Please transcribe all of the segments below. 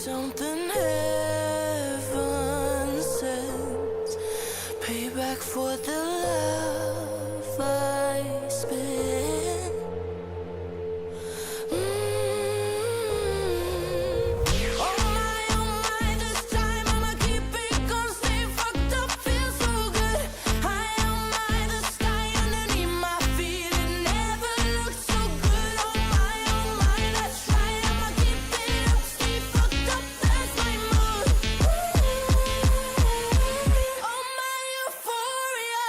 something heaven sends, payback for the love I spent. Oh my, this time I'ma keep it gonna stay fucked up, feel so good. High on my, the sky underneath my feet, it never looked so good. Oh my, that's right, I'ma keep it up, stay fucked up, that's my mood. Oh my euphoria.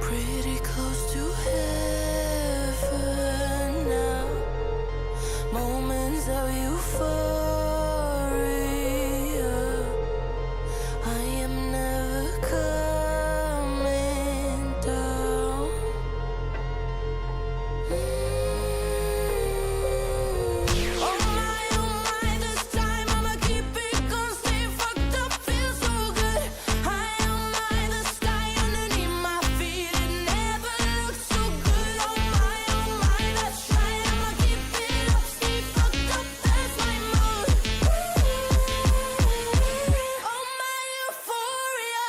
Pretty close to heaven now. Moments of euphoria. I am never coming down. Oh my, this time I'ma keep it gonna stay fucked up, feel so good. High on my, the sky underneath my feet, it never looked so good. Oh my, that's right, I'ma keep it up, stay fucked up, that's my mood. Oh my euphoria.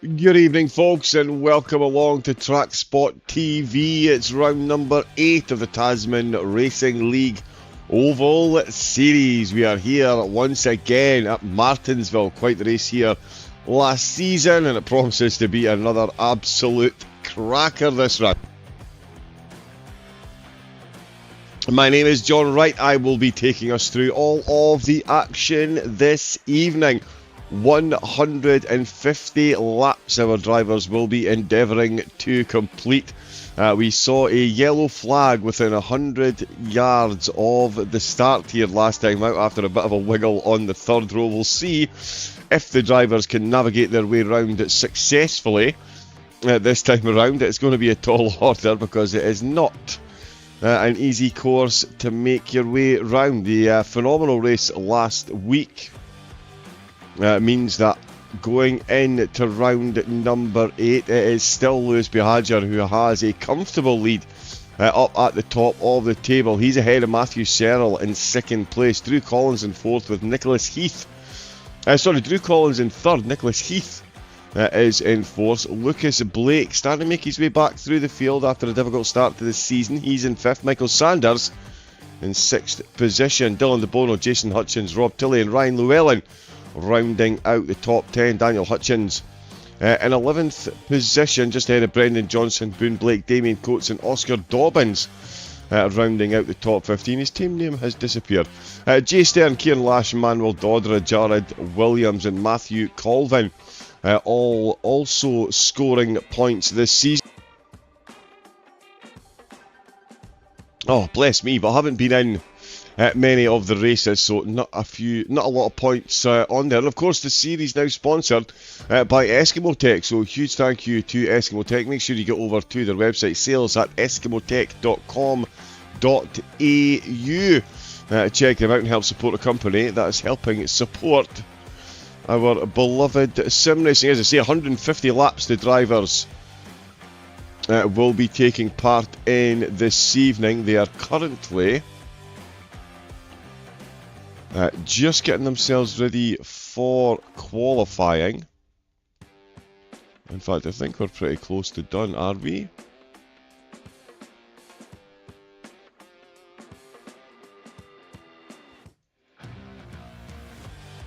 Good evening, folks, and welcome along to TrackSpotTV. It's round number 8 of the Tasman Racing League Oval Series. We are here once again at Martinsville. Quite the race here last season, and it promises to be another absolute cracker this round. My name is John Wright. I will be taking us through all of the action this evening. 150 laps our drivers will be endeavouring to complete. We saw a yellow flag within 100 yards of the start here last time out after a bit of a wiggle on the third row. We'll see if the drivers can navigate their way around it successfully this time around. It's going to be a tall order because it is not an easy course to make your way around. The phenomenal race last week means that going into round number 8, it is still Lewis Behager who has a comfortable lead up at the top of the table. He's ahead of Matthew Serrell in second place. Drew Collins in fourth with Nicholas Heath. Drew Collins in third. Nicholas Heath is in fourth. Lucas Blake starting to make his way back through the field after a difficult start to the season. He's in fifth. Michael Sanders in sixth position. Dylan DeBono, Jason Hutchins, Rob Tilley and Ryan Llewellyn rounding out the top 10. Daniel Hutchins in 11th position, just ahead of Brendan Johnson, Boone Blake, Damien Coates and Oscar Dobbins rounding out the top 15. His team name has disappeared. Jay Stern, Kieran Lash, Manuel Dodra, Jared Williams and Matthew Colvin all also scoring points this season. Oh, bless me, but I haven't been in many of the races, so not a lot of points on there. And of course, the series now sponsored by Eskimo Tech, so huge thank you to Eskimo Tech. Make sure you get over to their website, sales@eskimotech.com.au. Check them out and help support a company that is helping support our beloved sim racing. As I say, 150 laps the drivers will be taking part in this evening. They are currently just getting themselves ready for qualifying. In fact, I think we're pretty close to done, are we?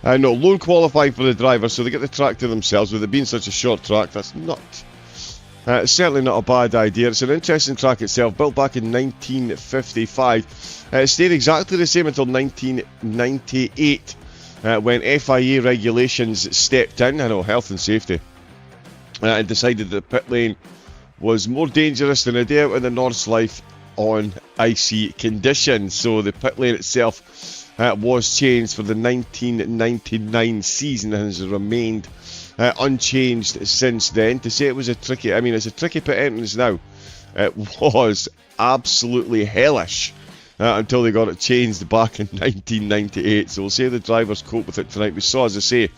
No, lone qualifying for the drivers, so they get the track to themselves. With it being such a short track, that's not certainly not a bad idea. It's an interesting track itself, built back in 1955. It stayed exactly the same until 1998, when FIA regulations stepped in, I know, health and safety, and decided that the pit lane was more dangerous than a day out in the North's life on icy conditions. So the pit lane itself was changed for the 1999 season and has remained unchanged since then. To say it was a tricky, I mean, it's a tricky pit entrance now. It was absolutely hellish until they got it changed back in 1998. So we'll see how the drivers cope with it tonight. We saw, as I say,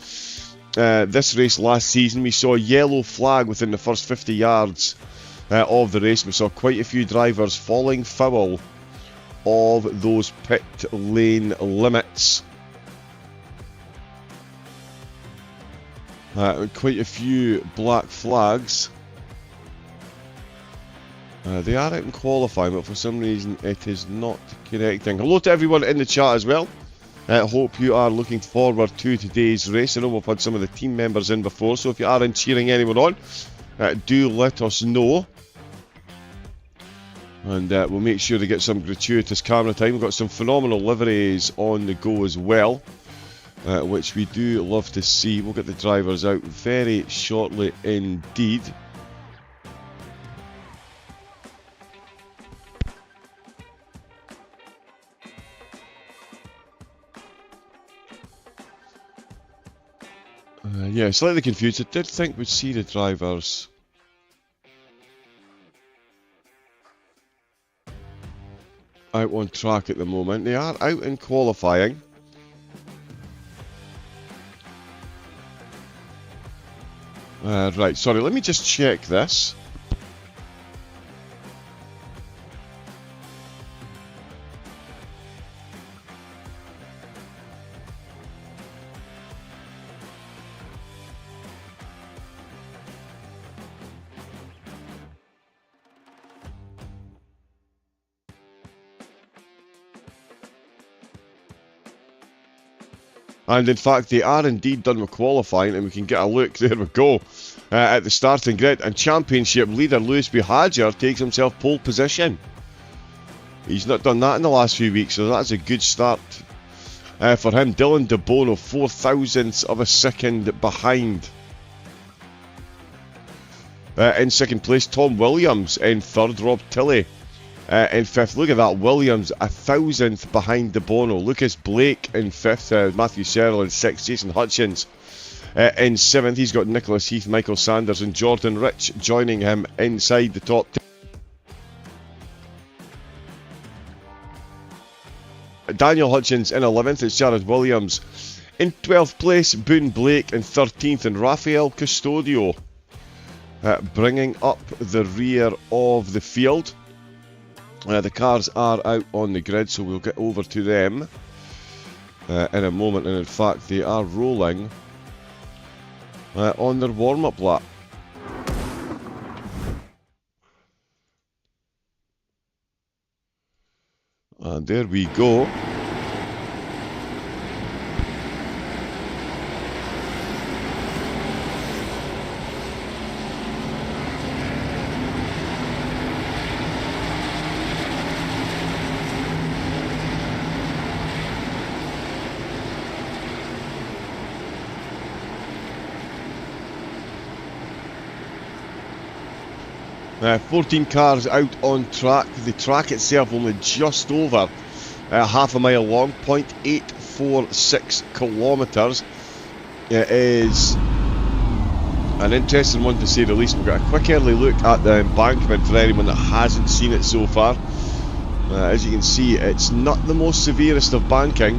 this race last season, we saw a yellow flag within the first 50 yards of the race. We saw quite a few drivers falling foul of those pit lane limits. Quite a few black flags. They are out in qualifying, but for some reason it is not connecting. Hello to everyone in the chat as well. Hope you are looking forward to today's race. I know we've had some of the team members in before, so if you are in cheering anyone on, do let us know. And we'll make sure to get some gratuitous camera time. We've got some phenomenal liveries on the go as well, which we do love to see. We'll get the drivers out very shortly indeed. Yeah, slightly confused. I did think we'd see the drivers out on track at the moment. They are out in qualifying. Right, sorry, let me just check this. And in fact, they are indeed done with qualifying, and we can get a look. There we go, at the starting grid. And championship leader Lewis B. Hadger takes himself pole position. He's not done that in the last few weeks, so that's a good start for him. Dylan De Bono, 4 thousandths of a second behind. In second place, Tom Williams in third. Rob Tilley in fifth. Look at that, Williams 1,000th behind De Bono. Lucas Blake in fifth. Matthew Searle in sixth. Jason Hutchins in seventh. He's got Nicholas Heath, Michael Sanders and Jordan Rich joining him inside the top 10. Daniel Hutchins in 11th. It's Jared Williams in 12th place. Boone Blake in 13th. And Rafael Custodio bringing up the rear of the field. The cars are out on the grid, so we'll get over to them in a moment. And in fact, they are rolling on their warm-up lap. And there we go. Uh, 14 cars out on track. The track itself only just over half a mile long, 0.846 kilometres. It is an interesting one to say the least. We've got a quick early look at the embankment for anyone that hasn't seen it so far. As you can see, it's not the most severest of banking,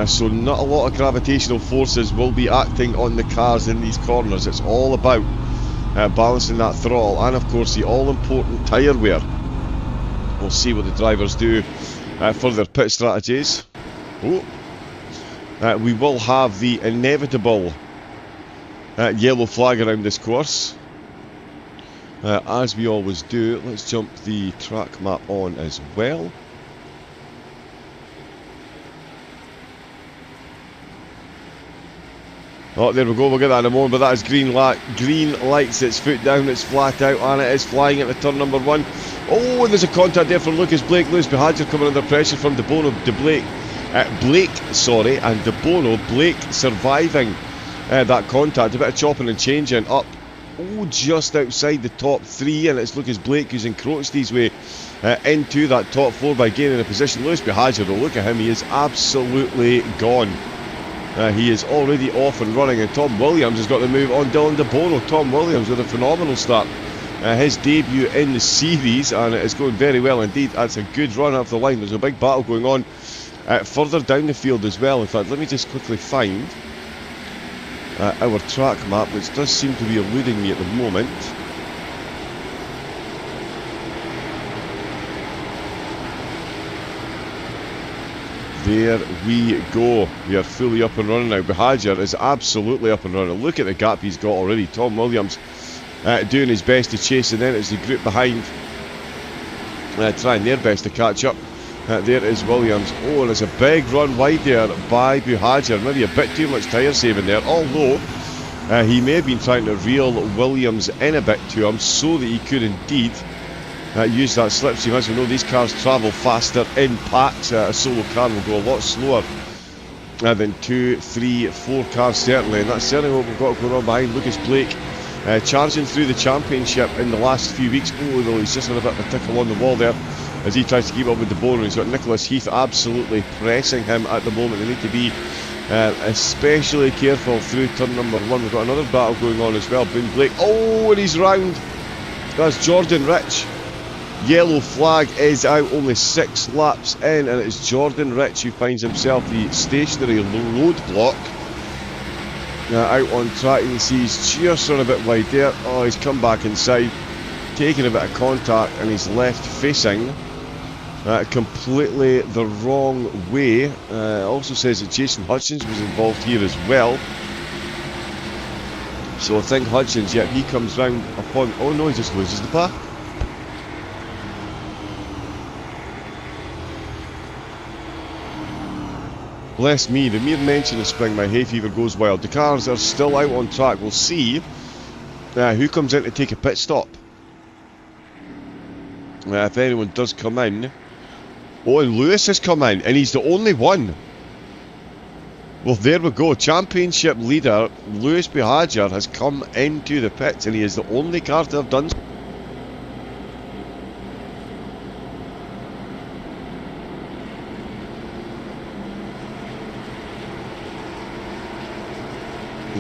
So not a lot of gravitational forces will be acting on the cars in these corners. It's all about balancing that throttle, and of course the all-important tyre wear. We'll see what the drivers do for their pit strategies. We will have the inevitable yellow flag around this course. As we always do, let's jump the track map on as well. Oh, there we go, we'll get that in a moment, but that is green lights, it's foot down, it's flat out, and it is flying at the turn number 1. Oh, and there's a contact there from Lucas Blake. Lewis Behadger coming under pressure from Blake, and De Bono. Blake surviving that contact, a bit of chopping and changing up. Oh, just outside the top 3, and it's Lucas Blake who's encroached his way into that top 4 by gaining a position. Lewis Behadger, though, look at him, he is absolutely gone. He is already off and running, and Tom Williams has got the move on Dylan De Bono. Tom Williams with a phenomenal start. His debut in the series, and it is going very well indeed. That's a good run off the line. There's a big battle going on further down the field as well. In fact, let me just quickly find our track map, which does seem to be eluding me at the moment. There we go. We are fully up and running now. Behadger is absolutely up and running. Look at the gap he's got already. Tom Williams doing his best to chase, and then it's the group behind trying their best to catch up. There is Williams. Oh, and it's a big run wide there by Behadger. Maybe a bit too much tyre saving there, although he may have been trying to reel Williams in a bit to him so that he could indeed use that slipstream. As we know, these cars travel faster in packs. A solo car will go a lot slower than 2, 3, 4 cars certainly, and that's certainly what we've got going on behind Lucas Blake. Charging through the championship in the last few weeks. Oh, though, he's just had a bit of a tickle on the wall there as he tries to keep up with De Bono. He's got Nicholas Heath absolutely pressing him at the moment. They need to be especially careful through turn number 1. We've got another battle going on as well. Boone Blake. Oh, and he's round. That's Jordan Rich. Yellow flag is out, only 6 laps in, and it's Jordan Rich who finds himself the stationary roadblock. Out on track. You can see he's just run a bit wide there. Oh, he's come back inside, taking a bit of contact, and he's left facing completely the wrong way. Also says that Jason Hutchins was involved here as well. So I think Hutchins, yep, he comes round upon. Oh no, he just loses the path. Bless me, the mere mention of spring, my hay fever goes wild. The cars are still out on track. We'll see who comes in to take a pit stop. If anyone does come in. Oh, and Lewis has come in, and he's the only one. Well, there we go. Championship leader Lewis Behadger has come into the pits, and he is the only car to have done so.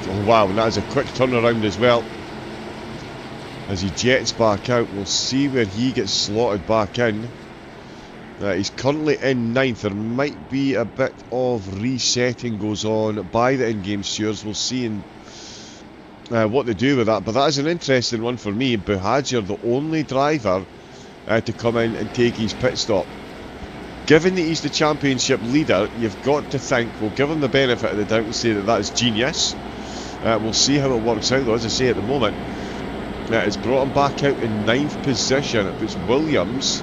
Oh, wow, and that is a quick turnaround as well. As he jets back out, we'll see where he gets slotted back in. He's currently in 9th. There might be a bit of resetting goes on by the in-game stewards. We'll see what they do with that. But that is an interesting one for me. Behadger, the only driver to come in and take his pit stop. Given that he's the championship leader, you've got to think, we'll give him the benefit of the doubt and say that that is genius. We'll see how it works out, though. As I say, at the moment, it's brought him back out in 9th position. It puts Williams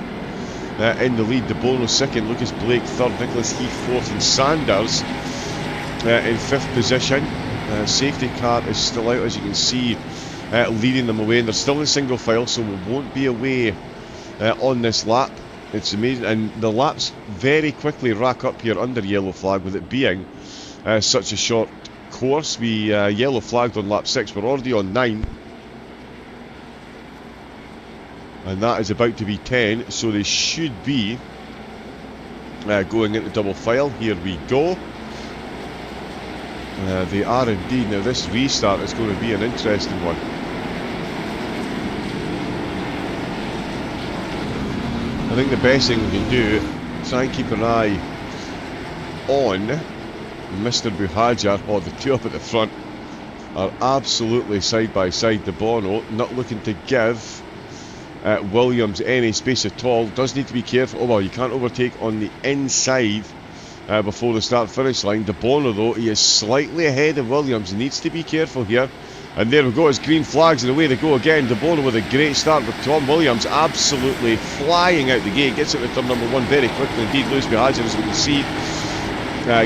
in the lead, De Bono 2nd, Lucas Blake 3rd, Nicholas Heath 4th, and Sanders in 5th position. Safety car is still out, as you can see, leading them away, and they're still in single file, so we won't be away on this lap. It's amazing, and the laps very quickly rack up here under yellow flag, with it being such a short course. We yellow flagged on lap 6, we're already on 9. And that is about to be 10, so they should be going into double file. Here we go. They are indeed. Now this restart is going to be an interesting one. I think the best thing we can do, try and keep an eye on Mr. Buhajar, or the two up at the front, are absolutely side by side. De Bono not looking to give Williams any space at all. Does need to be careful. Oh well, you can't overtake on the inside before the start finish line. De Bono though, he is slightly ahead of Williams. He needs to be careful here. And there we go, it's green flags and away they go again. De Bono with a great start, with Tom Williams absolutely flying out the gate. Gets it to turn number 1 very quickly indeed. Lewis Buhajar, as we can see,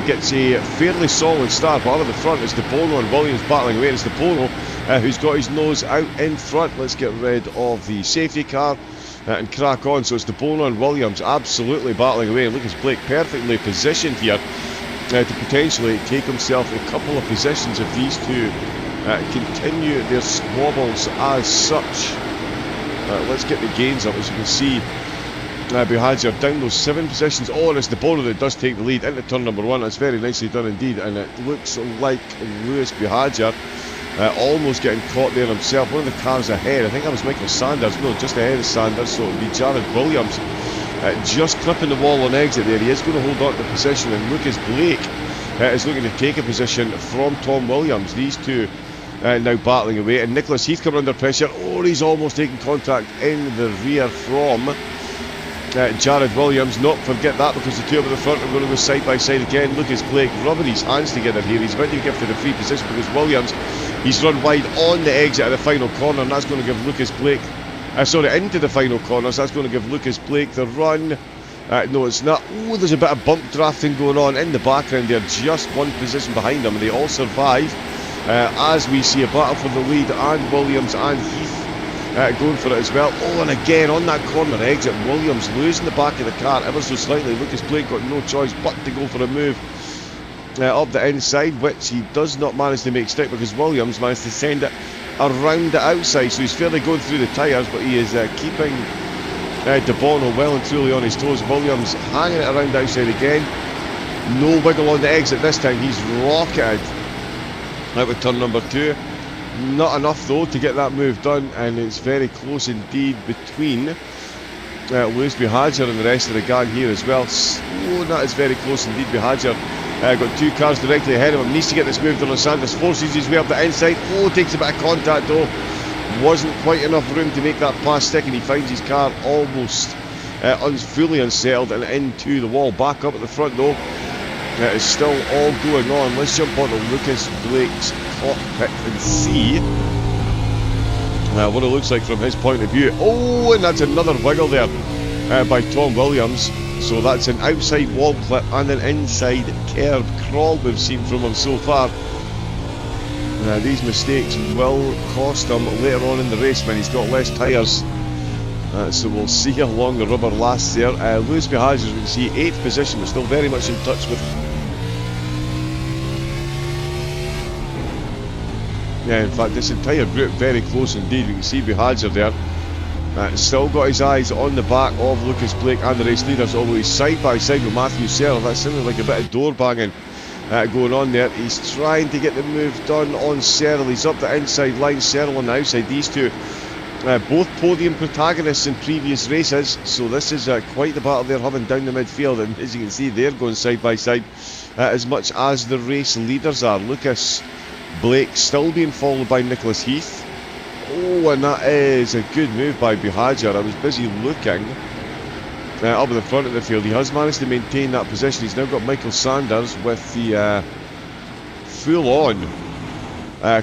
gets a fairly solid start, but out of the front is De Bono and Williams battling away. It's De Bono who's got his nose out in front. Let's get rid of the safety car and crack on. So it's De Bono and Williams absolutely battling away, and Lucas Blake perfectly positioned here to potentially take himself a couple of positions if these two continue their squabbles as such. Let's get the gains up. As you can see, Buhajar down those 7 positions. Oh, and it's De Bono that does take the lead into turn number 1. That's very nicely done indeed, and it looks like Lewis Buhajar almost getting caught there himself. One of the cars ahead, I think that was Michael Sanders, no, just ahead of Sanders, so it would be Jared Williams just clipping the wall on exit there. He is going to hold on to the position, and Lucas Blake is looking to take a position from Tom Williams. These two now battling away, and Nicholas Heath coming under pressure. Oh, he's almost taking contact in the rear from Jared Williams. Not forget that, because the two up at the front are going to go side by side again. Lucas Blake rubbing his hands together here. He's about to give for the free position because Williams, he's run wide on the exit of the final corner, and that's going to give Lucas Blake into the final corners. That's going to give Lucas Blake the run. No, it's not. Oh, there's a bit of bump drafting going on in the background. They're just one position behind them, and they all survive as we see a battle for the lead, and Williams and Heath going for it as well. Oh, and again on that corner exit, Williams losing the back of the car ever so slightly. Lucas Blake got no choice but to go for a move up the inside, which he does not manage to make stick, because Williams managed to send it around the outside. So he's fairly going through the tyres, but he is keeping De Bono well and truly on his toes. Williams hanging it around the outside again. No wiggle on the exit this time. He's rocketed out with turn number 2. Not enough though to get that move done, and it's very close indeed between Lewis Buhajar and the rest of the gang here as well. Oh, that is very close indeed. Buhajar got 2 cars directly ahead of him. Needs to get this move done on Sanders. Forces his way up the inside. Oh, takes a bit of contact though. Wasn't quite enough room to make that pass stick, and he finds his car almost fully unsettled and into the wall. Back up at the front though. It's still all going on. Let's jump onto Lucas Blake's cockpit and see what it looks like from his point of view. Oh, and that's another wiggle there by Tom Williams. So that's an outside wall clip and an inside curb crawl we've seen from him so far. These mistakes will cost him later on in the race when he's got less tyres. So we'll see how long the rubber lasts there. Lewis Buhajar, as we can see, 8th position, but still very much in touch with. Yeah, in fact, this entire group very close indeed. You can see Buhajar there. Still got his eyes on the back of Lucas Blake and the race leaders, although he's side by side with Matthew Searle. That sounded like a bit of door banging going on there. He's trying to get the move done on Searle. He's up the inside line, Searle on the outside. These two both podium protagonists in previous races, so this is quite the battle they're having down the midfield, and as you can see, they're going side by side as much as the race leaders are. Lucas Blake still being followed by Nicholas Heath. Oh, and that is a good move by Buhajar. I was busy looking up at the front of the field. He has managed to maintain that position. He's now got Michael Sanders with the full-on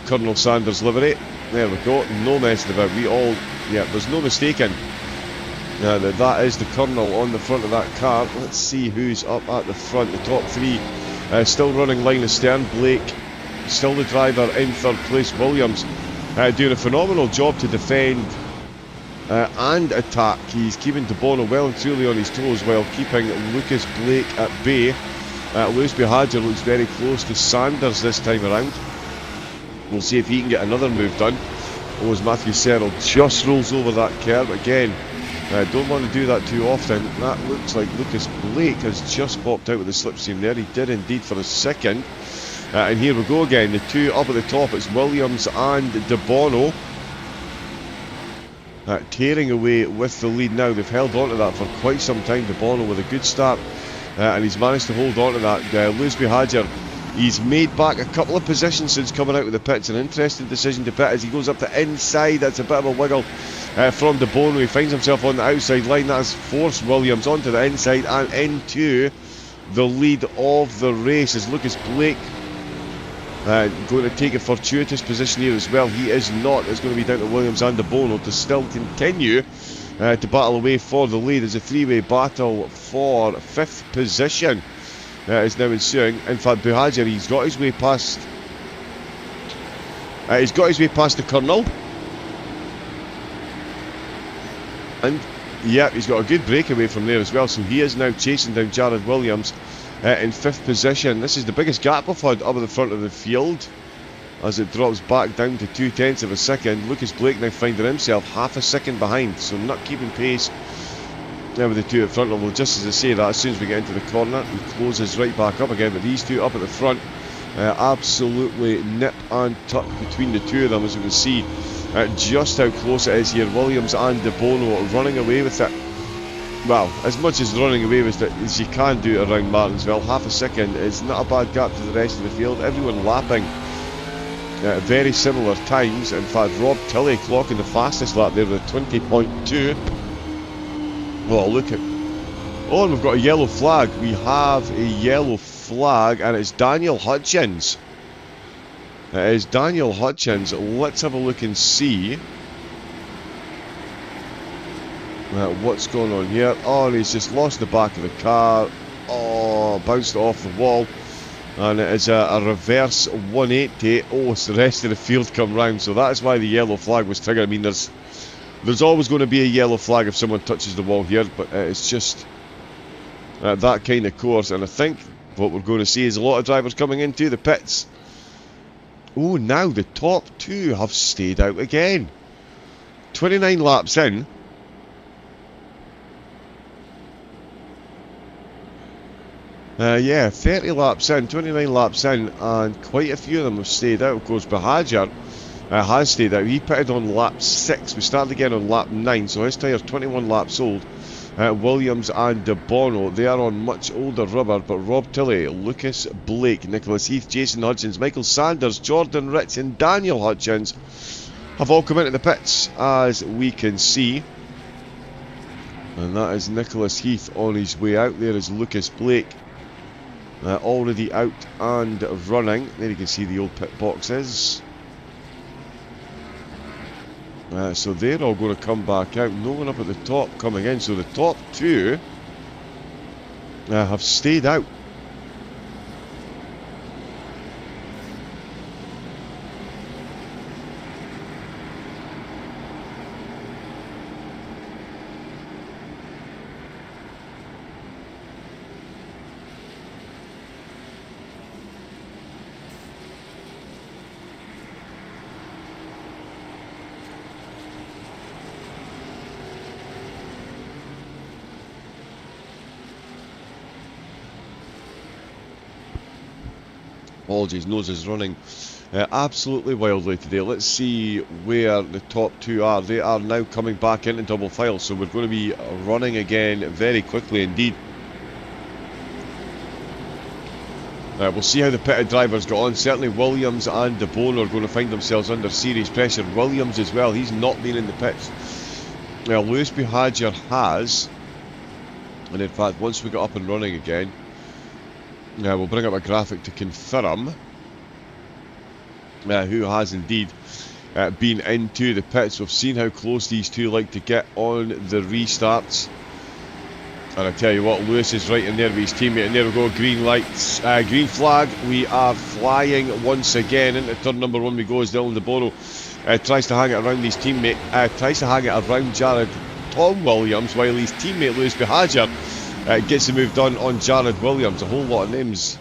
Colonel Sanders livery. There we go, no messing about. There's no mistaking that is the Colonel on the front of that car. Let's see who's up at the front. The top 3 still running line astern. Blake still the driver in 3rd place. Williams doing a phenomenal job to defend and attack. He's keeping De Bono well and truly on his toes while keeping Lucas Blake at bay. Lewis Buhajar looks very close to Sanders this time around. We'll see if he can get another move done. Oh, as Matthew Searle just rolls over that curb again. Don't want to do that too often. That looks like Lucas Blake has just popped out with the slipstream there. He did indeed for a second. And here we go again. The two up at the top. It's Williams and De Bono tearing away with the lead now. They've held on to that for quite some time. De Bono with a good start. And he's managed to hold on to that. Lewis Buhajar He's made back a couple of positions since coming out of the pits. An interesting decision to pit as he goes up the inside. That's a bit of a wiggle from De Bono. He finds himself on the outside line. That has forced Williams onto the inside and into the lead of the race as Lucas Blake going to take a fortuitous position here as well. He is not. It's going to be down to Williams and De Bono to still continue to battle away for the lead. There's a three-way battle for 5th position is now ensuing. In fact, Buhagiar, he's got his way past the Colonel, and yeah, he's got a good breakaway from there as well, so he is now chasing down Jared Williams in 5th position. This is the biggest gap we've had up at the front of the field as it drops back down to 0.2 of a second. Lucas Blake now finding himself half a second behind, so not keeping pace with the two at front. Well, just as I say that, as soon as we get into the corner, he closes right back up again, but these two up at the front, absolutely nip and tuck between the two of them, as you can see just how close it is here. Williams and De Bono running away with it. Well, as much as running away with it as you can do around Martinsville. Half a second is not a bad gap to the rest of the field. Everyone lapping very similar times. In fact, Rob Tilley clocking the fastest lap there with 20.2. Oh, look at... Oh, and we've got a yellow flag. We have a yellow flag, and it's Daniel Hutchins. It is Daniel Hutchins. Let's have a look and see what's going on here. Oh, and he's just lost the back of the car. Oh, bounced off the wall. And it is a reverse 180. Oh, it's the rest of the field come round. So that's why the yellow flag was triggered. I mean, there's always going to be a yellow flag if someone touches the wall here, but it's just that kind of course. And I think what we're going to see is a lot of drivers coming into the pits. Oh, now the top two have stayed out again. 29 laps in. Yeah, 30 laps in, 29 laps in, and quite a few of them have stayed out. Of course, Buhagiar has stayed out. He pitted on lap 6. We started again on lap 9, so his tyre's 21 laps old. Williams and De Bono, they are on much older rubber, but Rob Tilley, Lucas Blake, Nicholas Heath, Jason Hutchins, Michael Sanders, Jordan Rich and Daniel Hutchins have all come into the pits, as we can see. And that is Nicholas Heath on his way out. There is Lucas Blake already out and running. There you can see the old pit boxes. So they're all going to come back out. No one up at the top coming in. So the top two have stayed out. Apologies, nose is running absolutely wildly today. Let's see where the top two are. They are now coming back into double file, so we're going to be running again very quickly indeed. We'll see how the pitted drivers got on. Certainly Williams and De Bono are going to find themselves under serious pressure. Williams as well, he's not been in the pits. Lewis Buhagiar has, and in fact once we get up and running again, we'll bring up a graphic to confirm who has indeed been into the pits. We've seen how close these two like to get on the restarts. And I tell you what, Lewis is right in there with his teammate. And there we go, green lights, green flag. We are flying once again. Into turn number 1 we go as Dylan De Bono tries to hang it around his teammate, tries to hang it around Jared Tom Williams, while his teammate Lewis Buhagiar gets the move done on Jared Williams. A whole lot of names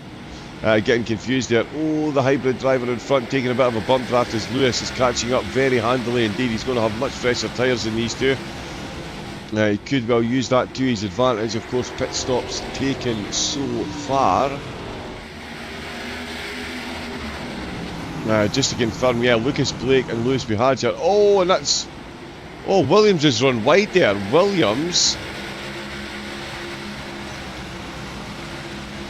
getting confused there. Oh, the hybrid driver in front taking a bit of a bump draft as Lewis is catching up very handily indeed. He's going to have much fresher tyres than these two. He could well use that to his advantage. Of course, pit stops taken so far. Just to confirm, yeah, Lucas Blake and Lewis Buhagiar. Oh, and that's... Oh, Williams has run wide there. Williams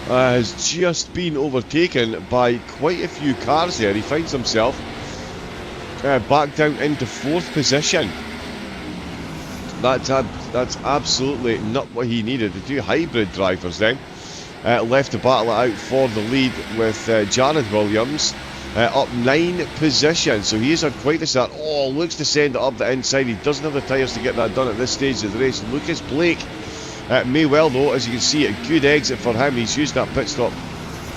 has just been overtaken by quite a few cars there. He finds himself back down into 4th position. That's absolutely not what he needed. The 2 hybrid drivers then left to battle it out for the lead with Jared Williams up 9 positions. So he's had quite a start. Oh, looks to send it up the inside. He doesn't have the tyres to get that done at this stage of the race. Lucas Blake may well, though, as you can see, a good exit for him. He's used that pit stop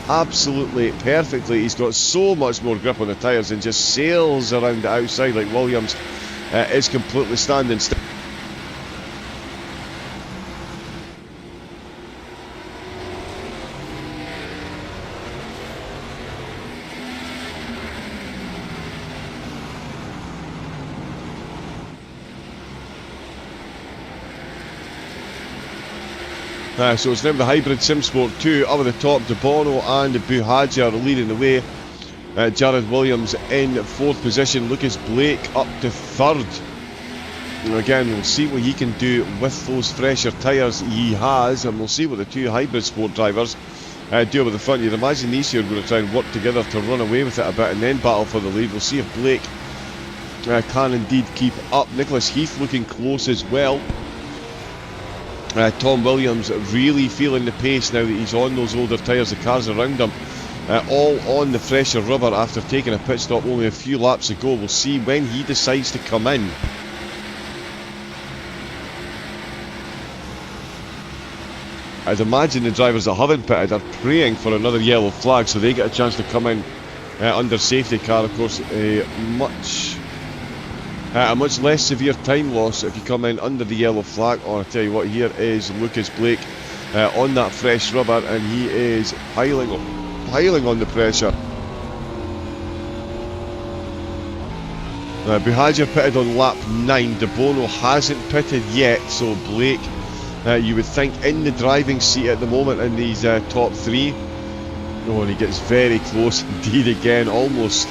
absolutely perfectly. He's got so much more grip on the tyres and just sails around the outside like Williams is completely standing still. So it's now the Hybrid SimSport 2 up at the top. De Bono and Buhagiar leading the way. Jared Williams in 4th position. Lucas Blake up to 3rd. And again, we'll see what he can do with those fresher tyres he has, and we'll see what the 2 Hybrid Sport drivers do with the front. You'd imagine these two are going to try and work together to run away with it a bit and then battle for the lead. We'll see if Blake can indeed keep up. Nicholas Heath looking close as well. Tom Williams really feeling the pace now that he's on those older tyres. The cars around him all on the fresher rubber after taking a pit stop only a few laps ago. We'll see when he decides to come in. I'd imagine the drivers that haven't pitted are praying for another yellow flag so they get a chance to come in under safety car. Of course, a much less severe time loss if you come in under the yellow flag. Oh, I tell you what, here is Lucas Blake on that fresh rubber, and he is piling on the pressure. Buhagiar pitted on lap 9. De Bono hasn't pitted yet, so Blake, you would think, in the driving seat at the moment in these top 3. Oh, and he gets very close indeed again, almost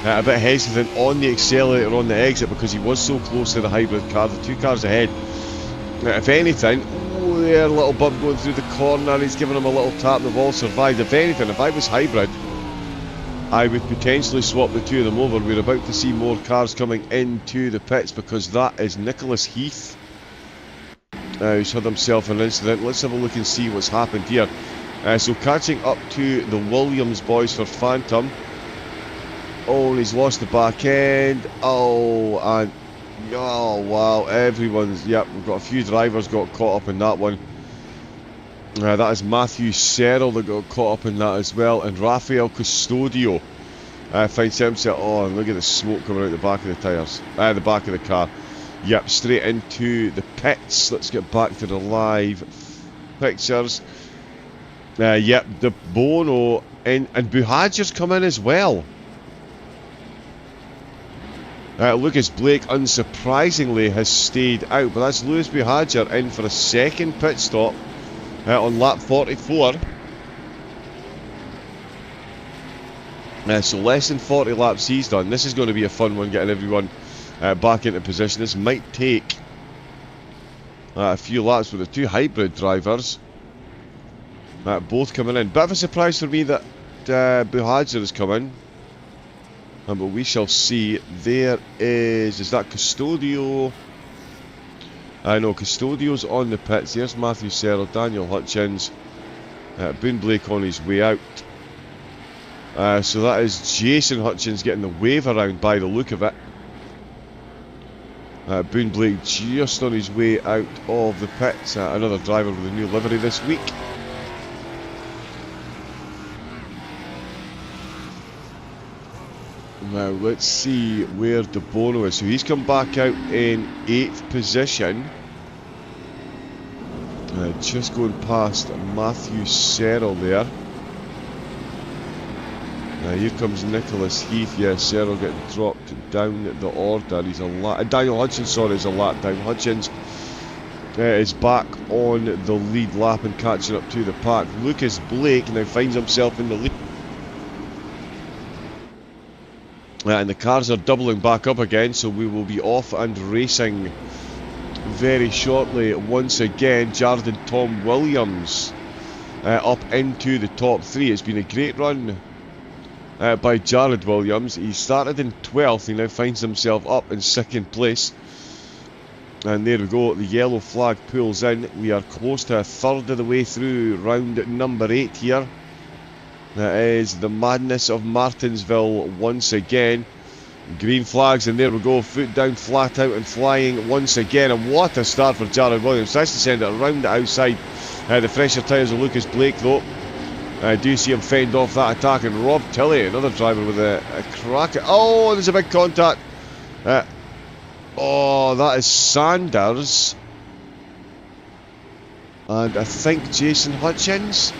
a bit hesitant on the accelerator on the exit because he was so close to the hybrid car. The 2 cars ahead, if anything, oh, there, a little bump going through the corner. He's giving him a little tap. They've all survived. If anything, if I was hybrid, I would potentially swap the 2 of them over. We're about to see more cars coming into the pits because that is Nicholas Heath who's had himself an incident. Let's have a look and see what's happened here. So catching up to the Williams boys for Phantom. Oh, and he's lost the back end. Oh, and oh wow, everyone's, yep, we've got a few drivers got caught up in that one. That is Matthew Serrell that got caught up in that as well, and Rafael Custodio finds himself, oh, and look at the smoke coming out the back of the tyres, the back of the car. Yep, straight into the pits. Let's get back to the live pictures. Yep, De Bono and Buhagiar's come in as well. Lucas Blake, unsurprisingly, has stayed out, but that's Lewis Buhagiar in for a second pit stop on lap 44. So less than 40 laps he's done. This is going to be a fun one, getting everyone back into position. This might take a few laps with the 2 hybrid drivers both coming in. Bit of a surprise for me that Buhagiar has come in. But we shall see. There is that Custodio? I know Custodio's on the pits. There's Matthew Serrell, Daniel Hutchins, Boone Blake on his way out. So that is Jason Hutchins getting the wave around by the look of it. Boone Blake just on his way out of the pits. Another driver with a new livery this week. Now let's see where De Bono is. So he's come back out in 8th position. Just going past Matthew Serrell there. Here comes Nicholas Heath. Yeah, Serrell getting dropped down the order. He's a lap. Daniel Hutchins, sorry, is a lap down. Hutchins is back on the lead lap and catching up to the pack. Lucas Blake now finds himself in the lead. And the cars are doubling back up again, so we will be off and racing very shortly once again. Jared and Tom Williams up into the top 3. It's been a great run by Jared Williams. He started in 12th, he now finds himself up in 2nd place. And there we go, the yellow flag pulls in. We are close to a third of the way through round number 8 here. That is the madness of Martinsville once again. Green flags, and there we go, foot down, flat out and flying once again. And what a start for Jared Williams. Tries to send it around the outside. The fresher tyres of Lucas Blake though. I do see him fend off that attack, and Rob Tilley, another driver with a crack. Oh, there's a big contact. Oh, that is Sanders. And I think Jason Hutchins.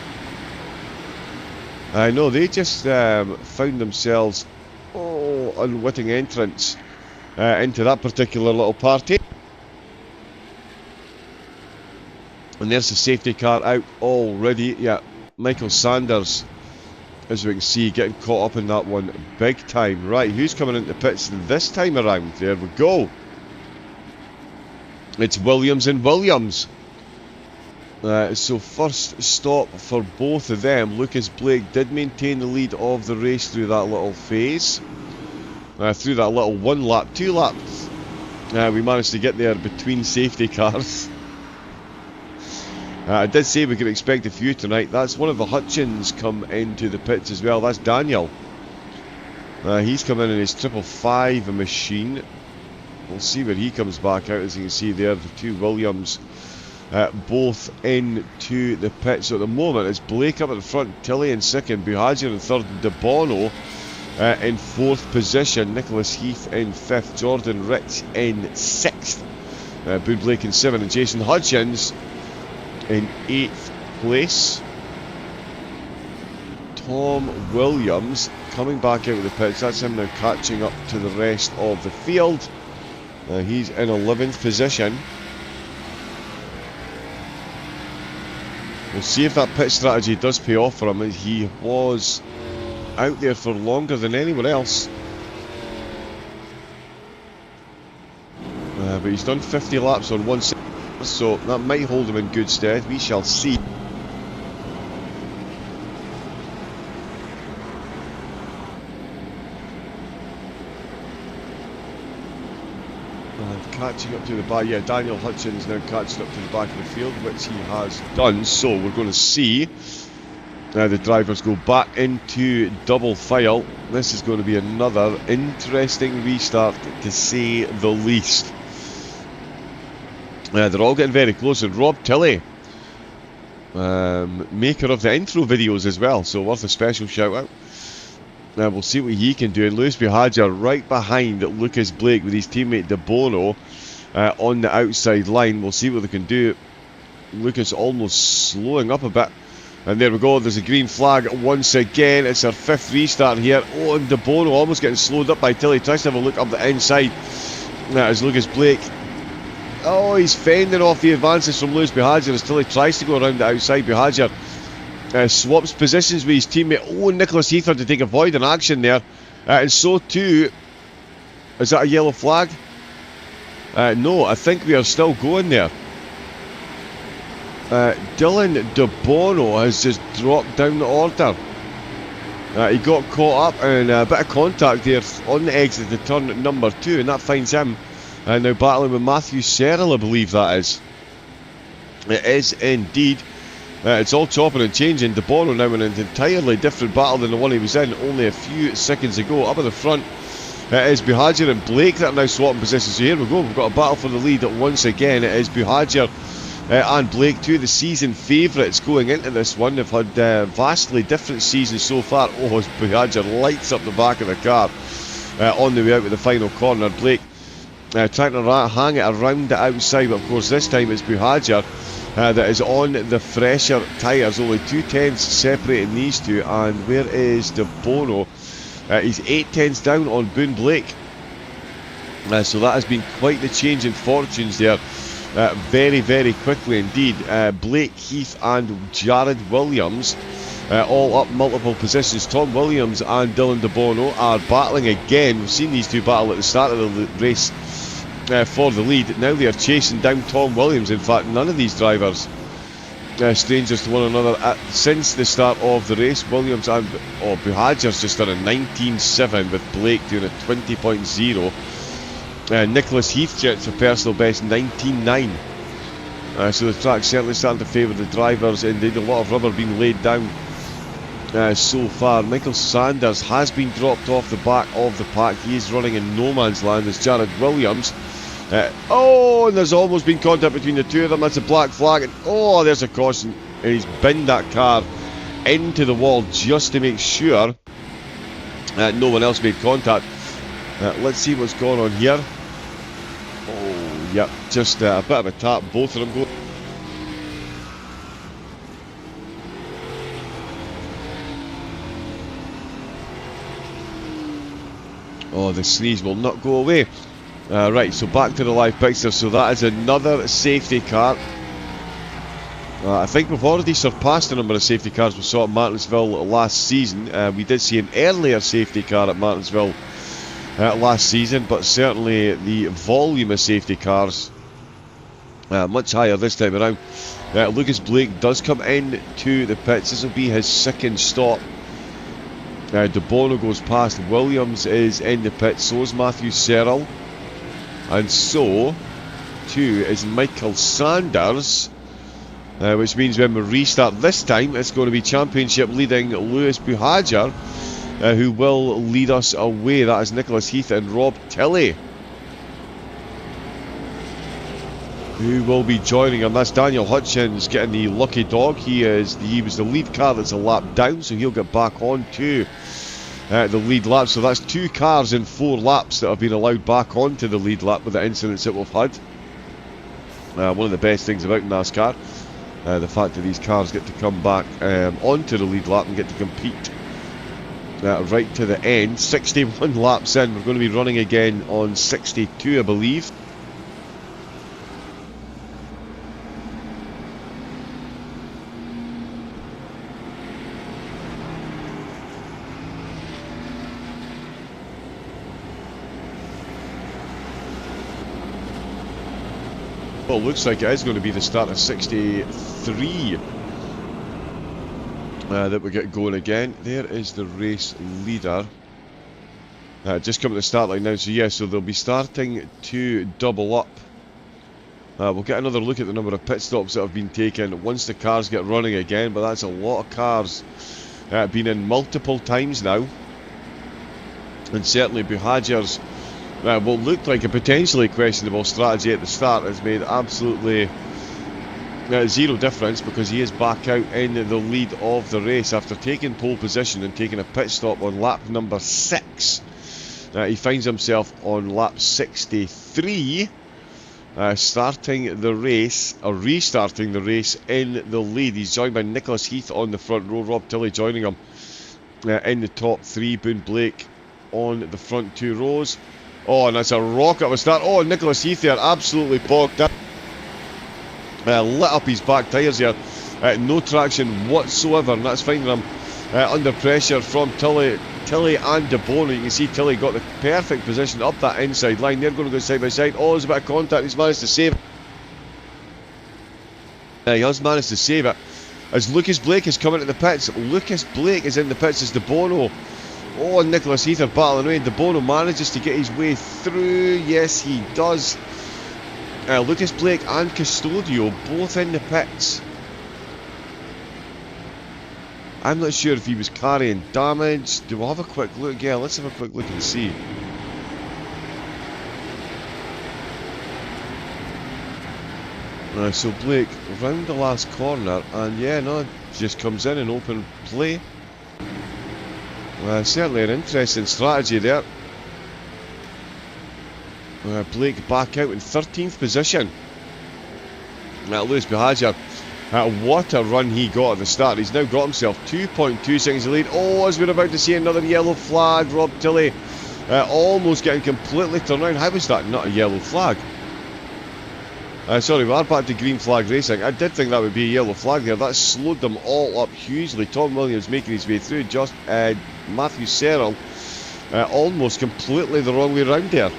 I know they just found themselves unwitting entrance into that particular little party. And there's the safety car out already. Yeah, Michael Sanders, as we can see, getting caught up in that one big time. Right, who's coming into pits this time around? There we go. It's Williams and Williams. So first stop for both of them. Lucas Blake did maintain the lead of the race through that little phase. Through that little 1 lap, 2 laps. We managed to get there between safety cars. I did say we could expect a few tonight. That's one of the Hutchins come into the pits as well. That's Daniel. He's coming in his 555 machine. We'll see where he comes back out. As you can see there, the two Williams both into the pits. So at the moment it's Blake up at the front, Tilley in 2nd, Buhagiar in 3rd, De Bono in 4th position, Nicholas Heath in 5th, Jordan Rich in 6th, Boone Blake in 7th, and Jason Hutchins in 8th place. Tom Williams coming back out of the pits. That's him now catching up to the rest of the field. He's in 11th position. We'll see if that pit strategy does pay off for him. He was out there for longer than anyone else. But he's done 50 laps on one side, so that might hold him in good stead. We shall see. Catching up to the back, yeah, Daniel Hutchins now catching up to the back of the field, which he has done. So we're going to see the drivers go back into double file. This is going to be another interesting restart, to say the least. They're all getting very close, and Rob Tilley, maker of the intro videos as well, so worth a special shout out. We'll see what he can do. And Lewis Buhagiar right behind Lucas Blake with his teammate De Bono on the outside line. We'll see what they can do. Lucas almost slowing up a bit. And there we go, there's a green flag once again. It's our 5th restart here. Oh, and De Bono almost getting slowed up by Tilley. Tries to have a look up the inside. As Lucas Blake. Oh, he's fending off the advances from Lewis Buhagiar as Tilley tries to go around the outside. Buhagiar swaps positions with his teammate. Oh, Nicholas Heath had to take avoiding action there. And so too, is that a yellow flag? No, I think we are still going there. Dylan De Bono has just dropped down the order. He got caught up in a bit of contact there on the exit to turn number 2, and that finds him now battling with Matthew Serrell, I believe that is. It is indeed. It's all chopping and changing. De Bono now in an entirely different battle than the one he was in only a few seconds ago. Up at the front is Buhagiar and Blake that are now swapping positions. So here we go, we've got a battle for the lead once again. It is Buhagiar and Blake, two of the season favourites going into this one. They've had vastly different seasons so far. Oh, as Buhagiar lights up the back of the car on the way out with the final corner. Blake trying to hang it around the outside, but of course this time it's Buhagiar that is on the fresher tyres. Only 2 tenths separating these two. And where is De Bono? He's 8 tenths down on Boone Blake. So that has been quite the change in fortunes there. Very, very quickly indeed. Blake, Heath and Jared Williams all up multiple positions. Tom Williams and Dylan De Bono are battling again. We've seen these two battle at the start of the race for the lead. Now they are chasing down Tom Williams. In fact, none of these drivers strangers to one another since the start of the race. Williams and Buhagiar's just done a 19.7 with Blake doing a 20.0. Nicholas Heath gets a personal best 19.9. So the track's certainly starting to favour the drivers. Indeed, a lot of rubber being laid down so far. Michael Sanders has been dropped off the back of the pack. He is running in no man's land as Jared Williams. And there's almost been contact between the two of them. That's a black flag, and there's a caution, and he's binned that car into the wall just to make sure no one else made contact. Let's see what's going on here. Yep, just a bit of a tap. Both of them go. The sneeze will not go away. Right, so back to the live picture. So that is another safety car. I think we've already surpassed the number of safety cars we saw at Martinsville last season. We did see an earlier safety car at Martinsville last season, but certainly the volume of safety cars much higher this time around. Lucas Blake does come in to the pits. This will be his second stop. De Bono goes past. Williams is in the pits. So is Matthew Serrell. And so, too, is Michael Sanders. Which means when we restart this time, it's going to be championship leading Lewis Buhagiar, who will lead us away. That is Nicholas Heath and Rob Tilley, who will be joining him. That's Daniel Hutchins getting the lucky dog. He was the lead car that's a lap down, so he'll get back on to the lead lap. So that's 2 cars in 4 laps that have been allowed back onto the lead lap with the incidents that we've had. One of the best things about NASCAR, the fact that these cars get to come back onto the lead lap and get to compete right to the end. 61 laps in. We're going to be running again on 62, I believe. Well, looks like it is going to be the start of 63 that we get going again. There is the race leader. Just coming to the start line now. So yeah, so they'll be starting to double up. We'll get another look at the number of pit stops that have been taken once the cars get running again. But that's a lot of cars been in multiple times now. And certainly Buhagiar's what looked like a potentially questionable strategy at the start has made absolutely zero difference, because he is back out in the lead of the race after taking pole position and taking a pit stop on lap number 6. He finds himself on lap 63, restarting the race in the lead. He's joined by Nicholas Heath on the front row, Rob Tilley joining him in the top 3, Boone Blake on the front 2 rows. And that's a rocket of a start. Nicholas Heath there absolutely bogged down. Lit up his back tyres here. No traction whatsoever, and that's finding him under pressure from Tilley and De Bono. You can see Tilley got the perfect position up that inside line. They're going to go side by side. There's a bit of contact. He's managed to save it. He has managed to save it as Lucas Blake is coming to the pits. Lucas Blake is in the pits as De Bono. And Nicholas Heath are battling away. De Bono manages to get his way through. Yes, he does. Lucas Blake and Custodio both in the pits. I'm not sure if he was carrying damage. Do we have a quick look? Yeah, let's have a quick look and see. So Blake round the last corner, and just comes in open play. Certainly an interesting strategy there. Blake back out in 13th position. Lewis Buhagiar, what a run he got at the start. He's now got himself 2.2 seconds of lead. As we're about to see another yellow flag. Rob Tilley almost getting completely turned around. How was that not a yellow flag? Sorry, we are back to green flag racing. I did think that would be a yellow flag there. That slowed them all up hugely. Tom Williams making his way through. Just Matthew Serrell almost completely the wrong way around there.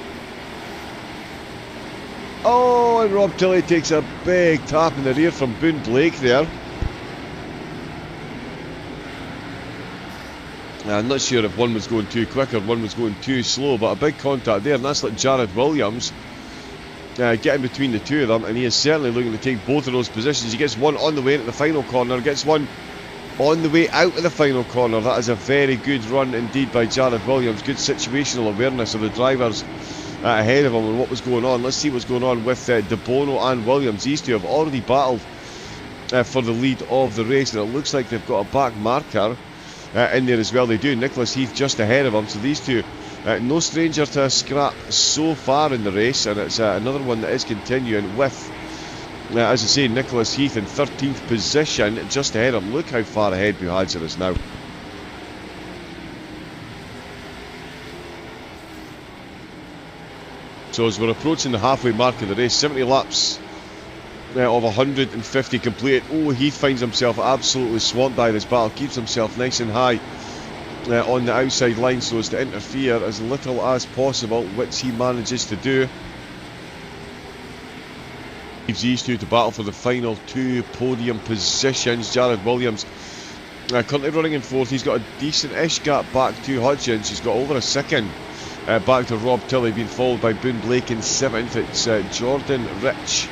And Rob Tilley takes a big tap in the rear from Boone Blake there. I'm not sure if one was going too quick or one was going too slow, but a big contact there, and that's like Jared Williams getting between the two of them, and he is certainly looking to take both of those positions. He gets one on the way into the final corner, gets one on the way out of the final corner. That is a very good run indeed by Jared Williams. Good situational awareness of the drivers ahead of him and what was going on. Let's see what's going on with De Bono and Williams. These two have already battled for the lead of the race, and it looks like they've got a back marker in there as well. They do. Nicholas Heath just ahead of them, so these two no stranger to a scrap so far in the race, and it's another one that is continuing with, as I say, Nicholas Heath in 13th position just ahead of him. Look how far ahead Buhadzer is now. So as we're approaching the halfway mark of the race, 70 laps of 150 completed. Oh, Heath finds himself absolutely swamped by this battle, keeps himself nice and high on the outside line so as to interfere as little as possible, which he manages to do. Leaves these two to battle for the final two podium positions. Jared Williams currently running in fourth. He's got a decent-ish gap back to Hutchins. He's got over a second back to Rob Tilley, being followed by Boone Blake in seventh. It's Jordan Rich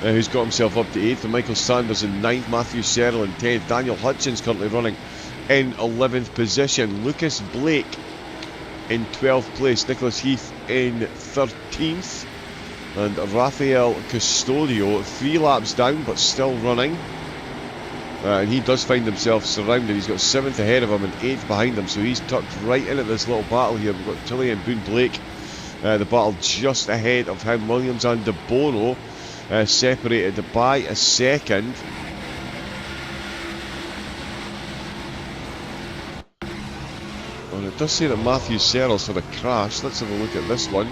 who's got himself up to 8th, and Michael Sanders in 9th, Matthew Serrell in 10th, Daniel Hutchins currently running in 11th position, Lucas Blake in 12th place, Nicholas Heath in 13th, and Rafael Custodio 3 laps down but still running, and he does find himself surrounded. He's got 7th ahead of him and 8th behind him, so he's tucked right into this little battle here. We've got Tilley and Boone Blake, the battle just ahead of him. Williams and De Bono separated by a second. And it does say that Matthew Serrell's had a crash. Let's have a look at this one.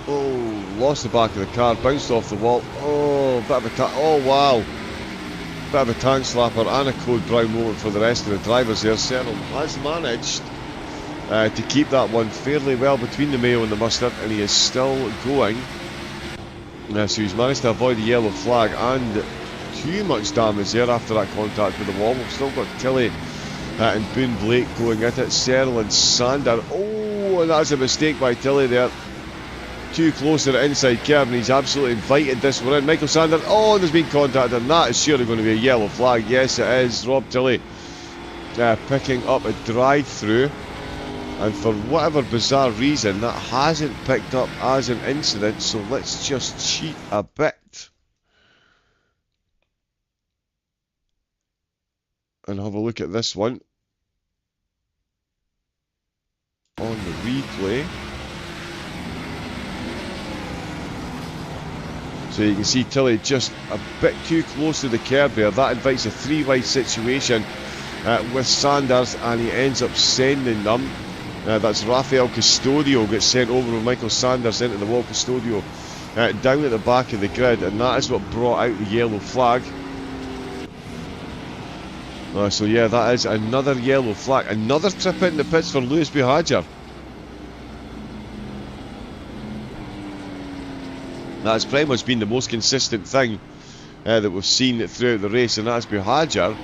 Oh, lost the back of the car, bounced off the wall. Oh, bit of a oh wow, bit of a tank slapper and a code brown moment for the rest of the drivers there. Serrell has managed to keep that one fairly well between the Mayo and the Mustard, and he is still going. So he's managed to avoid the yellow flag and too much damage there after that contact with the wall. We've still got Tilley and Boone Blake going at it. Serrell and Sander. Oh, and that's a mistake by Tilley there. Too close to the inside curve, and he's absolutely invited this one in. Michael Sander. Oh, and there's been contact, and that is surely going to be a yellow flag. Yes, it is. Rob Tilley picking up a drive-through. And for whatever bizarre reason, that hasn't picked up as an incident, so let's just cheat a bit and have a look at this one on the replay. So you can see Tilley just a bit too close to the curb there. That invites a 3-wide situation with Sanders, and he ends up sending them. That's Rafael Custodio gets sent over with Michael Sanders into the wall. Custodio down at the back of the grid, and that is what brought out the yellow flag. So yeah, that is another yellow flag. Another trip into the pits for Lewis Buhadzer. That's pretty much been the most consistent thing that we've seen throughout the race, and that's Buhadzer,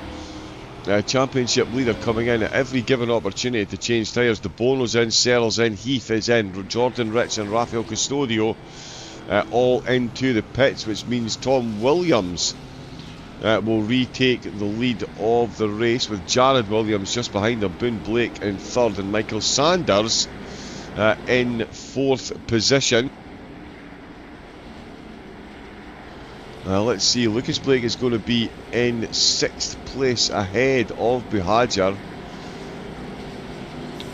championship leader, coming in at every given opportunity to change tyres. De Bono's in, Serrell's in, Heath is in, Jordan Rich and Rafael Custodio all into the pits, which means Tom Williams will retake the lead of the race, with Jared Williams just behind him, Boone Blake in third, and Michael Sanders in fourth position. Let's see, Lucas Blake is going to be in 6th place ahead of Buhadzer.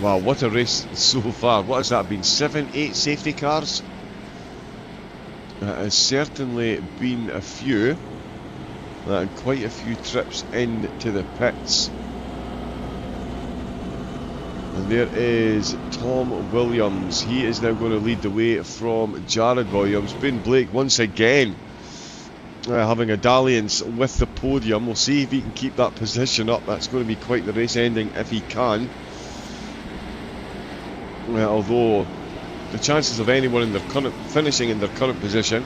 Wow, what a race so far. What has that been? 7, 8 safety cars? It has certainly been a few. And quite a few trips into the pits. And there is Tom Williams. He is now going to lead the way from Jared Williams. Boone Blake once again having a dalliance with the podium. We'll see if he can keep that position up. That's going to be quite the race ending if he can. Although the chances of anyone in their current finishing in their current position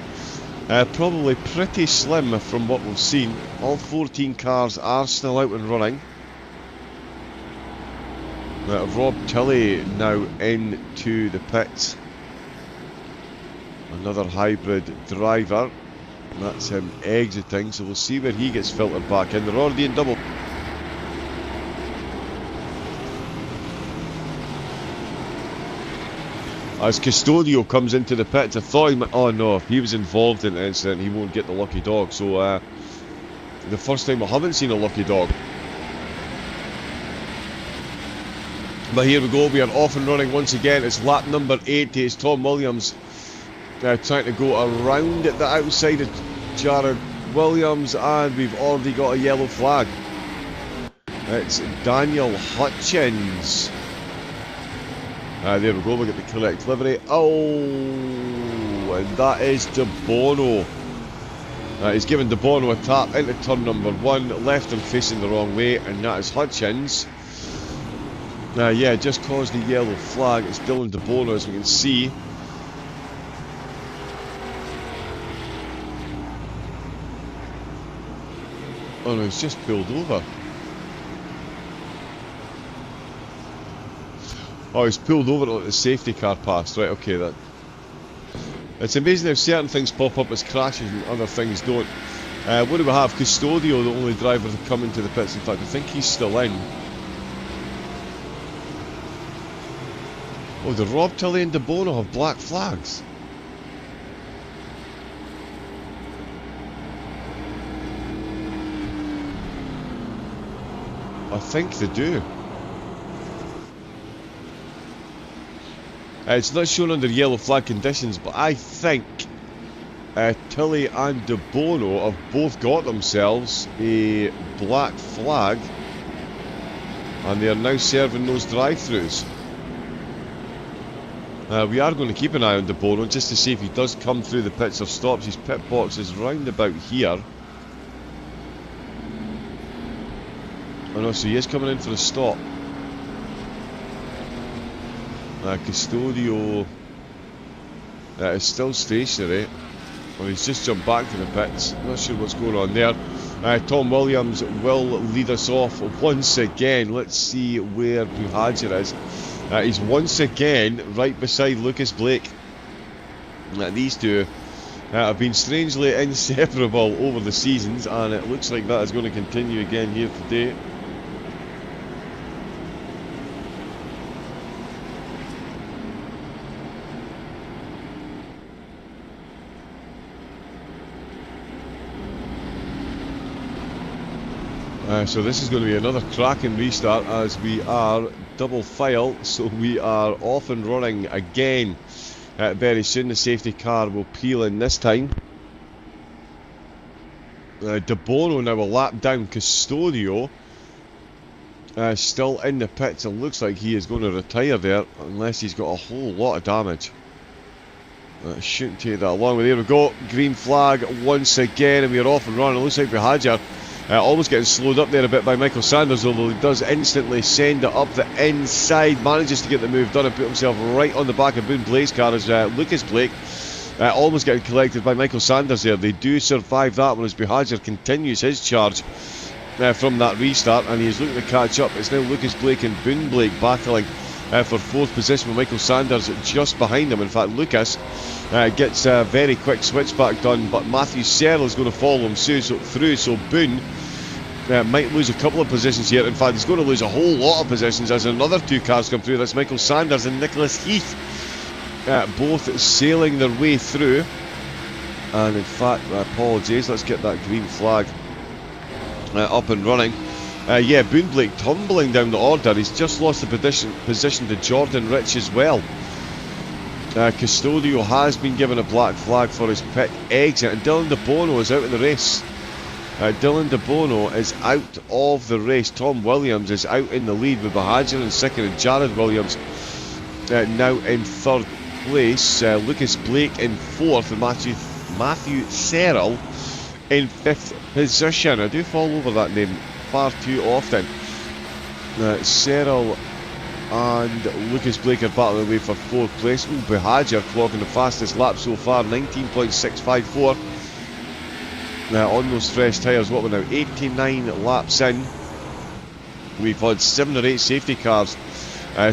probably pretty slim from what we've seen. All 14 cars are still out and running. Rob Tilley now into the pits. Another hybrid driver. That's him exiting, so we'll see where he gets filtered back in. They're already in double. As Custodio comes into the pits, I thought he might, oh no, if he was involved in the incident, he won't get the lucky dog. So, the first time I haven't seen a lucky dog. But here we go, we are off and running once again. It's lap number 80. It's Tom Williams trying to go around at the outside of Jared Williams, and we've already got a yellow flag. It's Daniel Hutchins. There we go, we get the correct livery. Oh, and that is De Bono. He's given De Bono a tap into turn number 1, left him facing the wrong way, and that is Hutchins. Yeah, just caused the yellow flag. It's Dylan De Bono, as we can see. Oh no, he's just pulled over. Oh, he's pulled over to let the safety car pass. Right, okay, that. It's amazing how certain things pop up as crashes and other things don't. What do we have? Custodio, the only driver to come into the pits. In fact, I think he's still in. Oh, do Rob Tilley and De Bono have black flags? I think they do. It's not shown under yellow flag conditions, but I think Tilley and De Bono have both got themselves a black flag, and they are now serving those drive-thrus. We are going to keep an eye on De Bono just to see if he does come through the pits or stops. His pit box is round about here. Oh no, so he is coming in for a stop. Custodio is still stationary. Well, he's just jumped back to the pits. Not sure what's going on there. Tom Williams will lead us off once again. Let's see where Buhagiar is. He's once again right beside Lucas Blake. These two have been strangely inseparable over the seasons, and it looks like that is going to continue again here today. So this is going to be another cracking restart as we are double file, so we are off and running again. Very soon the safety car will peel in this time. De Bono now a lap down. Custodio still in the pits. It looks like he is going to retire there unless he's got a whole lot of damage. Shouldn't take that long, but there we go. Green flag once again, and we are off and running. It looks like Buhagiar almost getting slowed up there a bit by Michael Sanders, although he does instantly send it up the inside, manages to get the move done and put himself right on the back of Boone Blake's car as Lucas Blake almost getting collected by Michael Sanders there. They do survive that one as Buhagiar continues his charge from that restart, and he is looking to catch up. It's now Lucas Blake and Boone Blake battling for 4th position with Michael Sanders just behind him. In fact, Lucas gets a very quick switchback done, but Matthew Searle is going to follow him through, so Boone might lose a couple of positions here. In fact, he's going to lose a whole lot of positions as another 2 cars come through. That's Michael Sanders and Nicholas Heath, both sailing their way through. And in fact, apologies, let's get that green flag up and running. Yeah, Boone Blake tumbling down the order. He's just lost the position to Jordan Rich as well. Custodio has been given a black flag for his pit exit, and Dylan De Bono is out of the race. Dylan De Bono is out of the race. Tom Williams is out in the lead with Buhagiar in 2nd and Jared Williams now in 3rd place. Lucas Blake in 4th and Matthew Searle in 5th position. I do fall over that name far too often. Searle and Lucas Blake are battling away for 4th place. Buhagiar clocking the fastest lap so far, 19.654. On those fresh tyres, what we're now 89 laps in. We've had 7 or 8 safety cars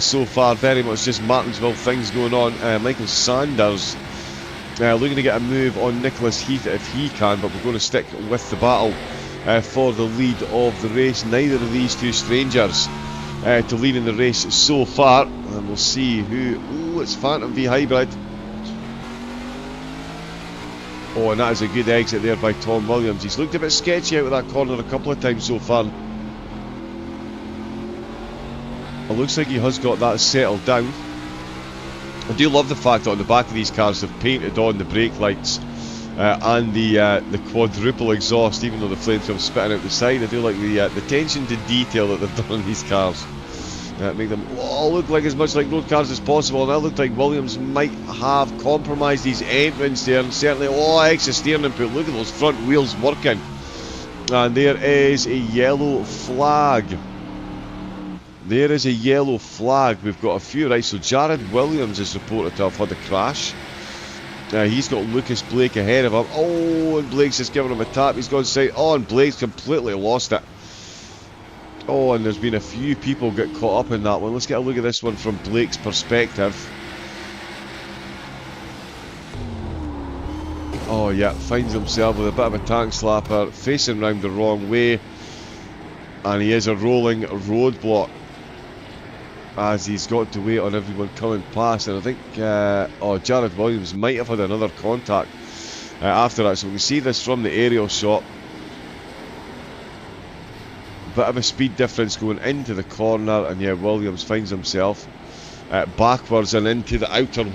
So far, very much just Martinsville things going on. Michael Sanders looking to get a move on Nicholas Heath if he can, but we're going to stick with the battle for the lead of the race. Neither of these two strangers to lead in the race so far, and we'll see who. Oh, it's Phantom v Hybrid. Oh, and that is a good exit there by Tom Williams. He's looked a bit sketchy out of that corner a couple of times so far. It looks like he has got that settled down. I do love the fact that on the back of these cars they've painted on the brake lights and the quadruple exhaust, even though the flames come spitting out the side. I do like the attention to detail that they've done on these cars. Make them all look like as much like road cars as possible, and that looked like Williams might have compromised his entrance there, and certainly, extra steering input. Look at those front wheels working. And there is a yellow flag. There is a yellow flag. We've got a few, right? So Jared Williams is reported to have had a crash. He's got Lucas Blake ahead of him. Oh, and Blake's just giving him a tap. He's gone side. Oh, and Blake's completely lost it. Oh, and there's been a few people get caught up in that one. Let's get a look at this one from Blake's perspective. Oh yeah, finds himself with a bit of a tank slapper, facing round the wrong way, and he is a rolling roadblock as he's got to wait on everyone coming past. And I think Jared Williams might have had another contact after that, so we can see this from the aerial shot. Bit of a speed difference going into the corner, and yeah, Williams finds himself backwards and into the outer.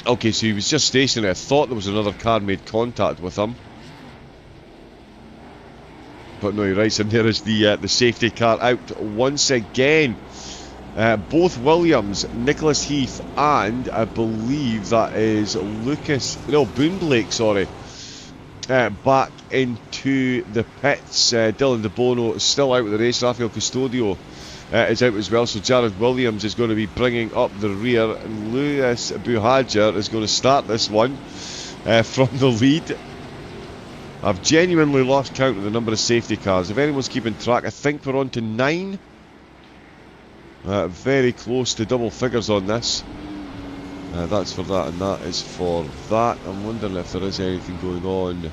Okay, so he was just stationary. I thought there was another car made contact with him, but no, you're right. And there is the safety car out once again. Both Williams, Nicholas Heath, and I believe that is Boone Blake, sorry. Back into the pits. Dylan De Bono is still out with the race. Rafael Custodio is out as well. So Jared Williams is going to be bringing up the rear. And Lewis Buhajer is going to start this one from the lead. I've genuinely lost count of the number of safety cars. If anyone's keeping track, I think we're on to 9. Very close to double figures on this. That's for that, and that is for that. I'm wondering if there is anything going on.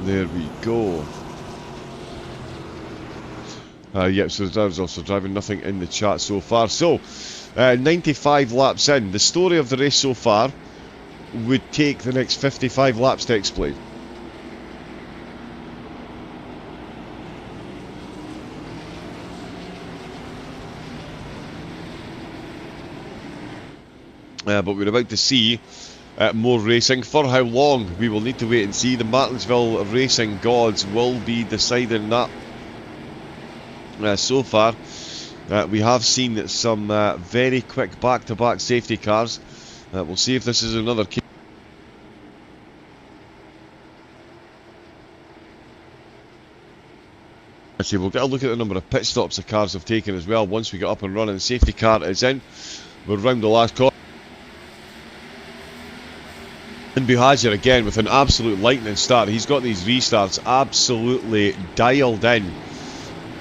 There we go. Yep, so the driver's also driving, nothing in the chat so far. So, 95 laps in. The story of the race so far would take the next 55 laps to explain. But we're about to see more racing. For how long, we will need to wait and see. The Martinsville racing gods will be deciding that. So far, we have seen some very quick back-to-back safety cars. We'll see if this is another case. Actually, we'll get a look at the number of pit stops the cars have taken as well. Once we get up and running, the safety car is in. We're round the last corner. And Buhajer again with an absolute lightning start. He's got these restarts absolutely dialed in.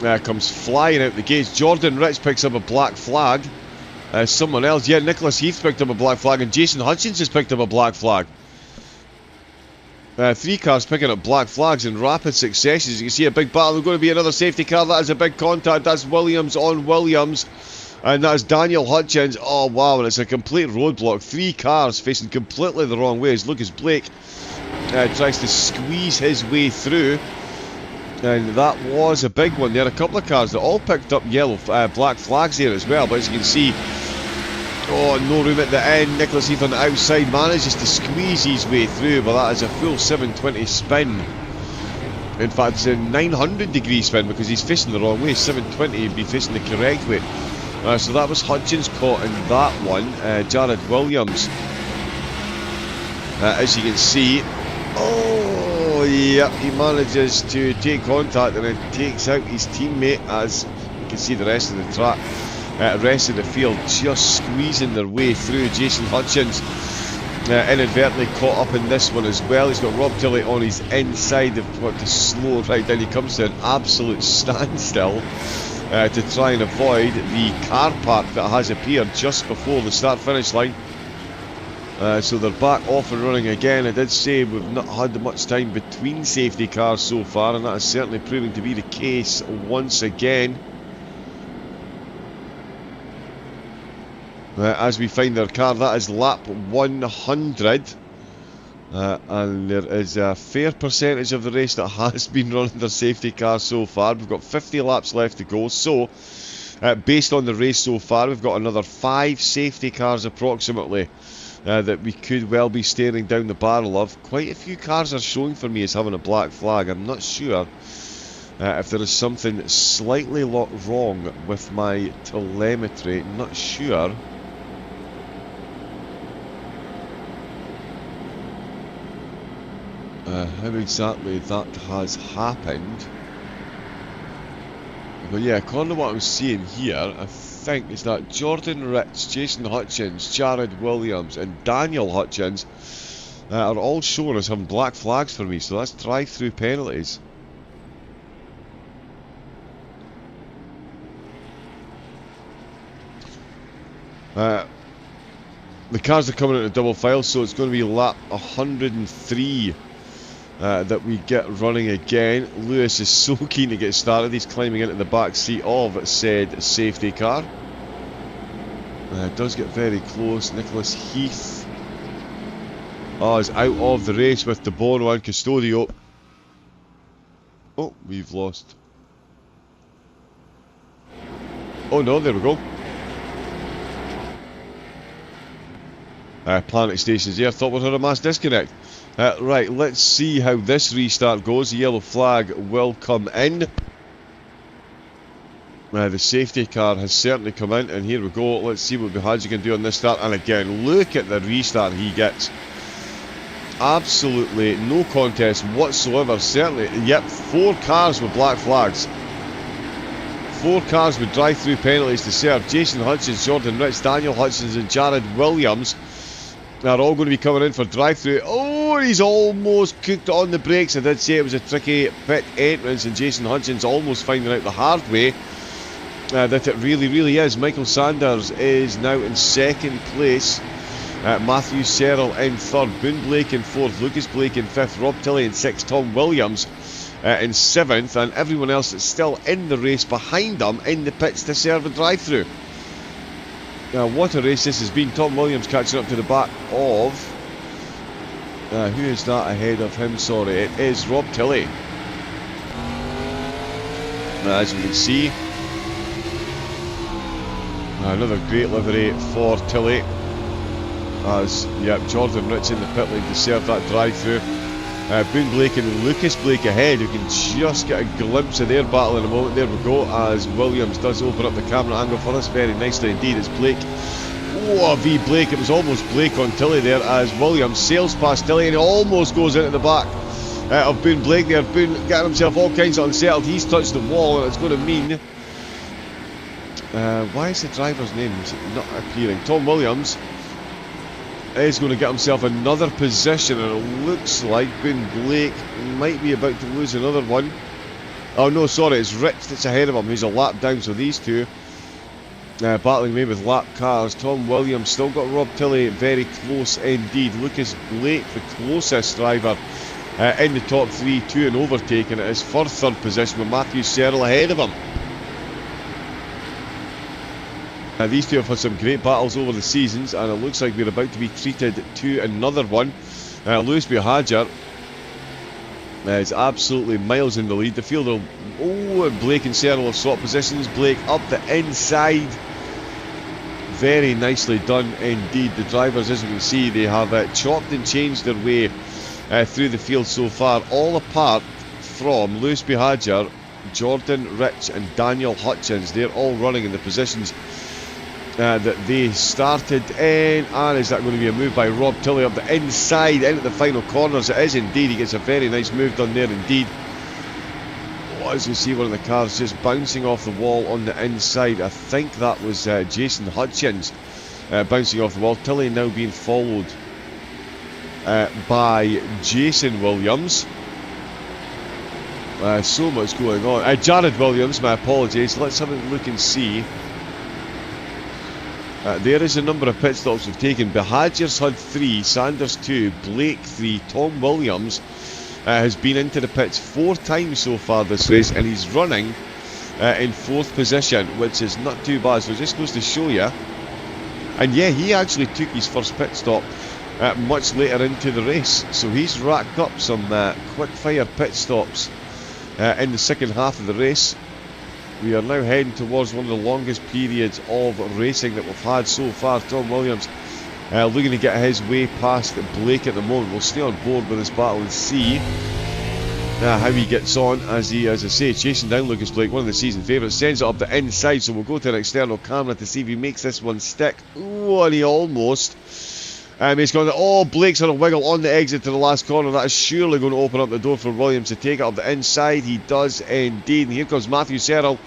Comes flying out the gates. Jordan Rich picks up a black flag. Someone else, yeah, Nicholas Heath picked up a black flag, and Jason Hutchins has picked up a black flag. 3 cars picking up black flags in rapid succession. As you can see, a big battle. There's going to be another safety car. That is a big contact. That's Williams on Williams. And that's Daniel Hutchins. Oh wow, and it's a complete roadblock. 3 cars facing completely the wrong way as Lucas Blake tries to squeeze his way through. And that was a big one there. A couple of cars that all picked up black flags here as well. But as you can see, no room at the end. Nicholas Heath on the outside manages to squeeze his way through, but that is a full 720 spin. In fact, it's a 900 degree spin because he's facing the wrong way. 720, he'd be facing the correct way. So that was Hutchins caught in that one. Jared Williams, as you can see, yeah, he manages to take contact and then takes out his teammate. As you can see, the rest of the track, rest of the field just squeezing their way through. Jason Hutchins inadvertently caught up in this one as well. He's got Rob Tilley on his inside. They've got to slow right down. He comes to an absolute standstill to try and avoid the car park that has appeared just before the start-finish line. So they're back off and running again. I did say we've not had much time between safety cars so far, and that is certainly proving to be the case once again. As we find their car, that is lap 100. And there is a fair percentage of the race that has been running their safety car so far. We've got 50 laps left to go. So, based on the race so far, we've got another 5 safety cars approximately that we could well be staring down the barrel of. Quite a few cars are showing for me as having a black flag. I'm not sure if there is something slightly wrong with my telemetry. Not sure. How exactly that has happened. But yeah, according to what I'm seeing here, I think it's that Jordan Rich, Jason Hutchins, Jared Williams and Daniel Hutchins are all showing as having black flags for me, so that's drive-through penalties. The cars are coming into double file, so it's going to be lap 103 that we get running again. Lewis is so keen to get started, he's climbing into the back seat of said safety car. It does get very close. Nicholas Heath is out of the race with De Bono and Custodio. Oh, we've lost. Oh no, there we go. Planet Stations here, thought we had a mass disconnect. Right, let's see how this restart goes. The yellow flag will come in. The safety car has certainly come in, and here we go. Let's see what Bihaji can do on this start. And again, look at the restart he gets. Absolutely no contest whatsoever. Certainly, yep, 4 cars with black flags. 4 cars with drive-through penalties to serve. Jason Hutchins, Jordan Rich, Daniel Hutchins and Jared Williams are all going to be coming in for drive-through. Oh, he's almost cooked on the brakes. I did say it was a tricky pit entrance, and Jason Hutchins almost finding out the hard way that it really is. Michael Sanders is now in 2nd place. Matthew Serrell in 3rd. Boone Blake in 4th. Lucas Blake in 5th. Rob Tilley in 6th. Tom Williams in 7th. And everyone else that's still in the race behind them in the pits to serve a drive-through. What a race this has been. Tom Williams catching up to the back of... who is that ahead of him? Sorry, it is Rob Tilley. As you can see, another great livery for Tilley. As, yep, Jordan Rich in the pit lane to serve that drive-through. Boone Blake and Lucas Blake ahead, who can just get a glimpse of their battle in a moment. There we go, as Williams does open up the camera angle for us very nicely indeed. It's Blake. Oh, V Blake. It was almost Blake on Tilley there, as Williams sails past Tilley and he almost goes into the back of Boone Blake there. Boone getting himself all kinds of unsettled. He's touched the wall, and it's going to mean... why is the driver's name not appearing? Tom Williams is going to get himself another position, and it looks like Boone Blake might be about to lose another one. Oh no, sorry, it's Rich that's ahead of him. He's a lap down, so these two battling maybe with lap cars. Tom Williams still got Rob Tilley very close indeed. Lucas Blake, the closest driver in the top 3 to an overtake, and it is for 3rd position with Matthew Serrell ahead of him. These two have had some great battles over the seasons, and it looks like we're about to be treated to another one. Lewis Bihajer is absolutely miles in the lead. The field of... Oh, and Blake and Serrell have swapped positions. Blake up the inside. Very nicely done indeed. The drivers, as you can see, they have chopped and changed their way through the field so far, all apart from Lewis Bihajer, Jordan Rich and Daniel Hutchins. They're all running in the positions that they started in. And is that going to be a move by Rob Tilley up the inside into the final corners? It is indeed. He gets a very nice move done there indeed. Oh, as you see, one of the cars just bouncing off the wall on the inside. I think that was Jason Hutchins bouncing off the wall. Tilley now being followed by Jason Williams. So much going on. Jared Williams, my apologies. Let's have a look and see. There is a number of pit stops we've taken. Bahadjer's had 3, Sanders 2, Blake 3, Tom Williams has been into the pits 4 times so far this race, and he's running in 4th position, which is not too bad. So it just goes to show you. And yeah, he actually took his first pit stop much later into the race. So he's racked up some quick fire pit stops in the second half of the race. We are now heading towards one of the longest periods of racing that we've had so far. Tom Williams looking to get his way past Blake at the moment. We'll stay on board with this battle and see how he gets on as he, as I say, chasing down Lucas Blake, one of the season favourites. Sends it up the inside, so we'll go to an external camera to see if he makes this one stick. Oh, and he almost. He's going to, oh, Blake's on a wiggle on the exit to the last corner. That is surely going to open up the door for Williams to take it up the inside. He does indeed. And here comes Matthew Serrell.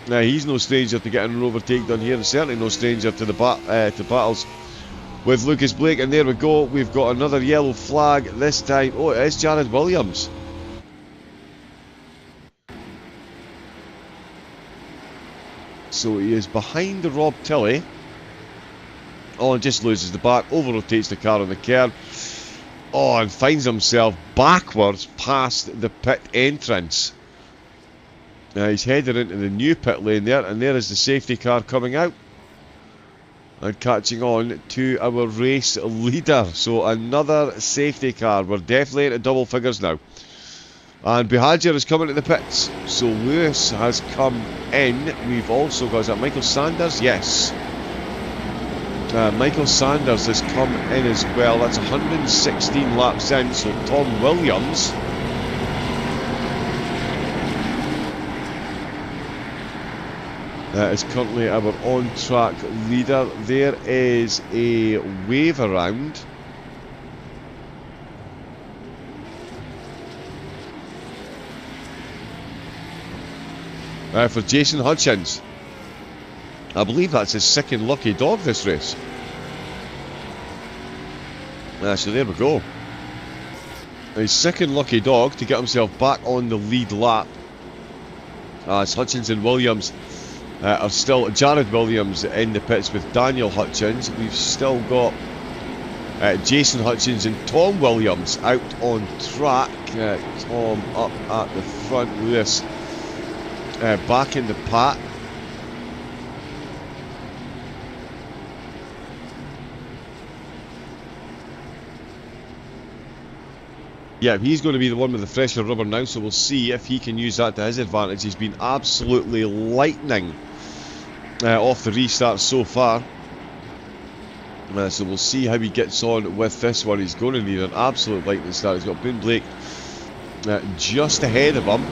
He's no stranger to getting an overtake done here, and certainly no stranger to the to battles with Lucas Blake. And there we go. We've got another yellow flag this time. Oh, it is Jared Williams. So he is behind the Rob Tilley. Oh, and just loses the back, over-rotates the car on the curb. Oh, and finds himself backwards past the pit entrance. He's headed into the new pit lane there, and there is the safety car coming out. And catching on to our race leader. So another safety car. We're definitely into double figures now. And Bahadjer is coming to the pits. So Lewis has come in. We've also got, is that Michael Sanders? Yes. Michael Sanders has come in as well. That's 116 laps in. So Tom Williams is currently our on-track leader. There is a wave around. For Jason Hutchins. I believe that's his second lucky dog this race. So there we go. His second lucky dog to get himself back on the lead lap. As Hutchins and Williams are still, Jared Williams in the pits with Daniel Hutchins. We've still got Jason Hutchins and Tom Williams out on track. Tom up at the front, Lewis back in the pack. Yeah, he's going to be the one with the fresher rubber now, so we'll see if he can use that to his advantage. He's been absolutely lightning off the restart so far. So we'll see how he gets on with this one. He's going to need an absolute lightning start. He's got Boone Blake just ahead of him.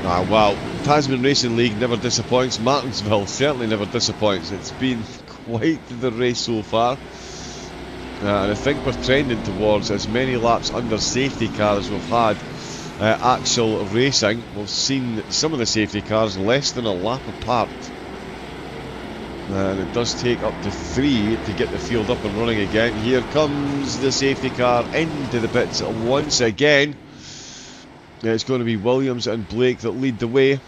Wow, Tasman Racing League never disappoints. Martinsville certainly never disappoints. It's been quite the race so far. And I think we're trending towards as many laps under safety car as we've had actual racing. We've seen some of the safety cars less than a lap apart. And it does take up to 3 to get the field up and running again. Here comes the safety car into the pits once again. It's going to be Williams and Blake that lead the way.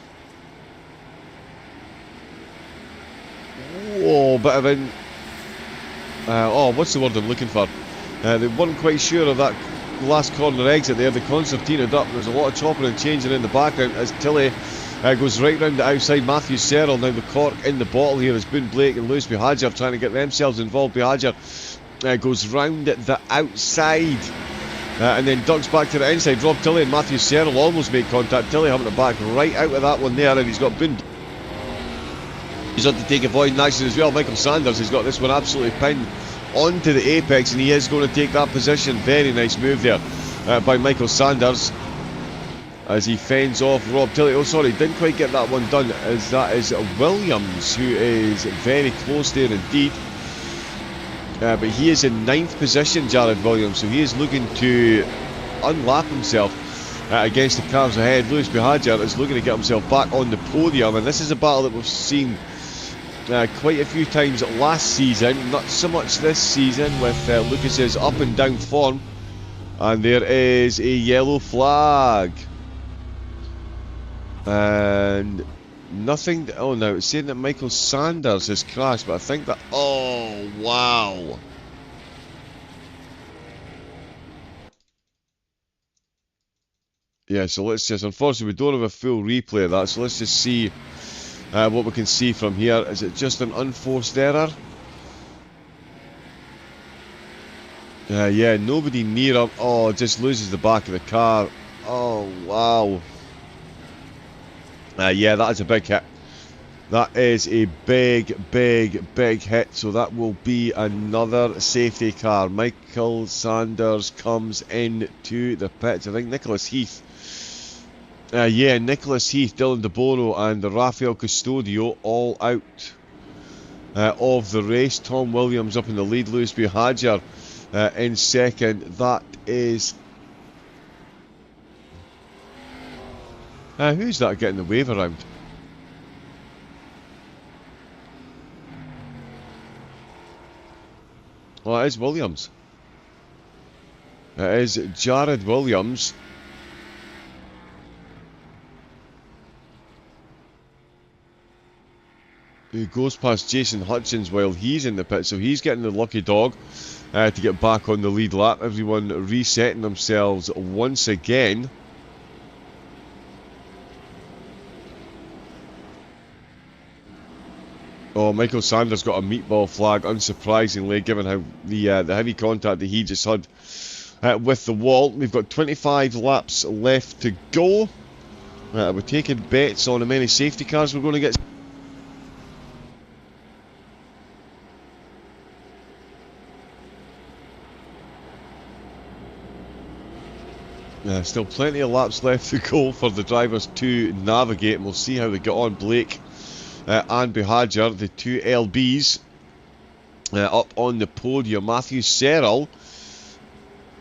Oh, bit of in... what's the word I'm looking for? They weren't quite sure of that last corner exit there. The concertinaed up. There's a lot of chopping and changing in the background as Tilley goes right round the outside. Matthew Serrell now the cork in the bottle here as Boone Blake and Lewis Bahadjer trying to get themselves involved. Bahadjer goes round the outside and then ducks back to the inside. Rob Tilley and Matthew Serrell almost made contact. Tilley having to back right out of that one there, and he's got Boone. He's on to take a void action as well. Michael Sanders has got this one absolutely pinned onto the apex, and he is going to take that position. Very nice move there by Michael Sanders as he fends off Rob Tilley. Oh, sorry, didn't quite get that one done, as that is Williams who is very close there indeed. But he is in 9th position, Jared Williams, so he is looking to unlap himself against the cars ahead. Lewis Bahadjer is looking to get himself back on the podium, and this is a battle that we've seen quite a few times last season, not so much this season with Lucas's up and down form. And there is a yellow flag. And nothing. Oh no, it's saying that Michael Sanders has crashed, but I think that. Oh wow. Yeah, so let's just. Unfortunately, we don't have a full replay of that, so let's just see what we can see from here. Is it just an unforced error? Yeah, nobody near him. Oh, just loses the back of the car. Oh wow. Yeah, that is a big hit. That is a big hit. So that will be another safety car. Michael Sanders comes into the pits. I think Nicholas Heath. Yeah, Nicholas Heath, Dylan DeBono and Rafael Custodio all out of the race. Tom Williams up in the lead. Lewis Buhagiar in second. That is... who's that getting the wave around? Well, it is Williams. It is Jared Williams. Who goes past Jason Hutchins while he's in the pit. So he's getting the lucky dog to get back on the lead lap. Everyone resetting themselves once again. Oh, Michael Sanders got a meatball flag, unsurprisingly, given how the heavy contact that he just had with the wall. We've got 25 laps left to go. We're taking bets on how many safety cars we're going to get. Still plenty of laps left to go for the drivers to navigate, and we'll see how they get on. Blake and Buhagiar, the two LBs, up on the podium. Matthew Serrell,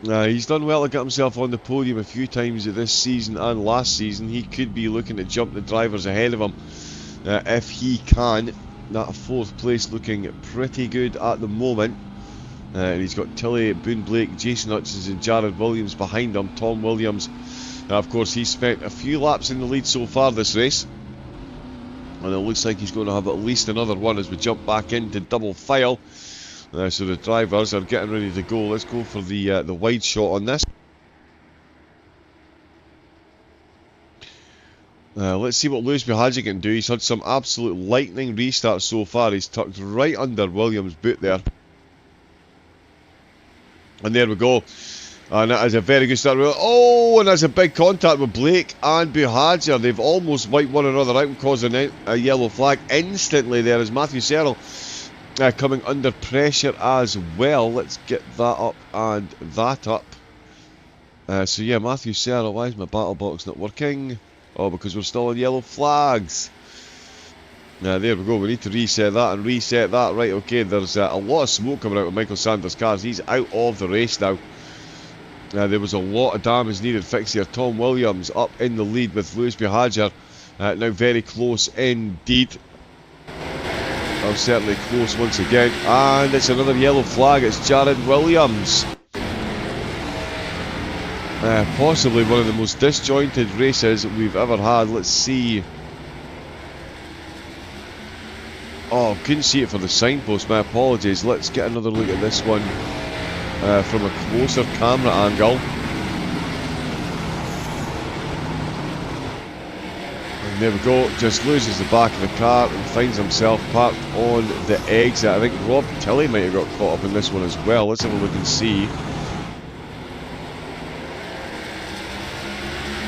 he's done well to get himself on the podium a few times this season and last season. He could be looking to jump the drivers ahead of him if he can. That fourth place looking pretty good at the moment. And he's got Tilly, Boone Blake, Jason Hutchins and Jared Williams behind him. Tom Williams, of course, he's spent a few laps in the lead so far this race. And it looks like he's going to have at least another one as we jump back into double file. So the drivers are getting ready to go. Let's go for the wide shot on this. Let's see what Lewis Buhagiar can do. He's had some absolute lightning restarts so far. He's tucked right under Williams' boot there. And there we go. And that is a very good start. Oh, and that's a big contact with Blake and Buhagiar. They've almost wiped one another out and caused a yellow flag instantly there as Matthew Serrell coming under pressure as well. Let's get that up and that up. So yeah, Matthew Serrell, why is my battle box not working? Oh, because we're still on yellow flags. There we go, we need to reset that and reset that. Right, okay, there's a lot of smoke coming out of Michael Sanders' cars. He's out of the race now. There was a lot of damage needed fixed here. Tom Williams up in the lead with Lewis Buhagiar. Now very close indeed. Certainly close once again. And it's another yellow flag. It's Jared Williams. Possibly one of the most disjointed races we've ever had. Let's see. Oh, couldn't see it for the signpost, my apologies. Let's get another look at this one from a closer camera angle. And there we go, just loses the back of the car and finds himself parked on the exit. I think Rob Tilley might have got caught up in this one as well. Let's have a look and see.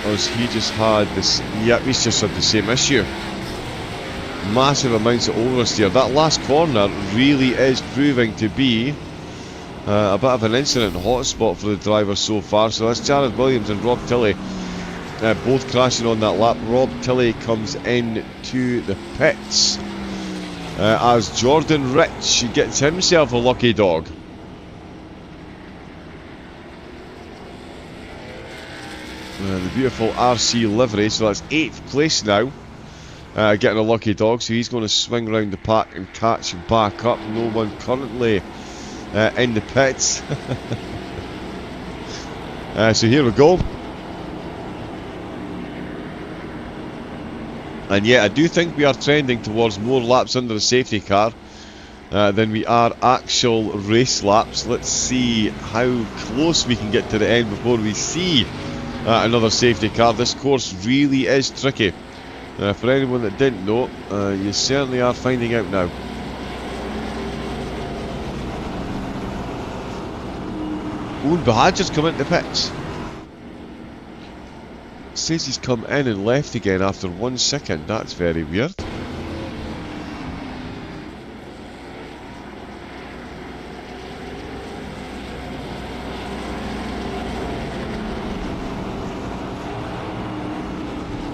Or has he just had this? Yep, he's just had the same issue. Massive amounts of oversteer. That last corner really is proving to be a bit of an incident hotspot for the drivers so far. So that's Jared Williams and Rob Tilley both crashing on that lap. Rob Tilley comes in to the pits as Jordan Rich gets himself a lucky dog. The beautiful RC livery, so that's 8th place now. getting a lucky dog, so he's going to swing round the pack and catch back up. No one currently in the pits. So here we go. And yeah, I do think we are trending towards more laps under the safety car than we are actual race laps. Let's see how close we can get to the end before we see another safety car. This course really is tricky. For anyone that didn't know, you certainly are finding out now. Oh, Bahadjar's come into the pits. Says he's come in and left again after 1 second. That's very weird.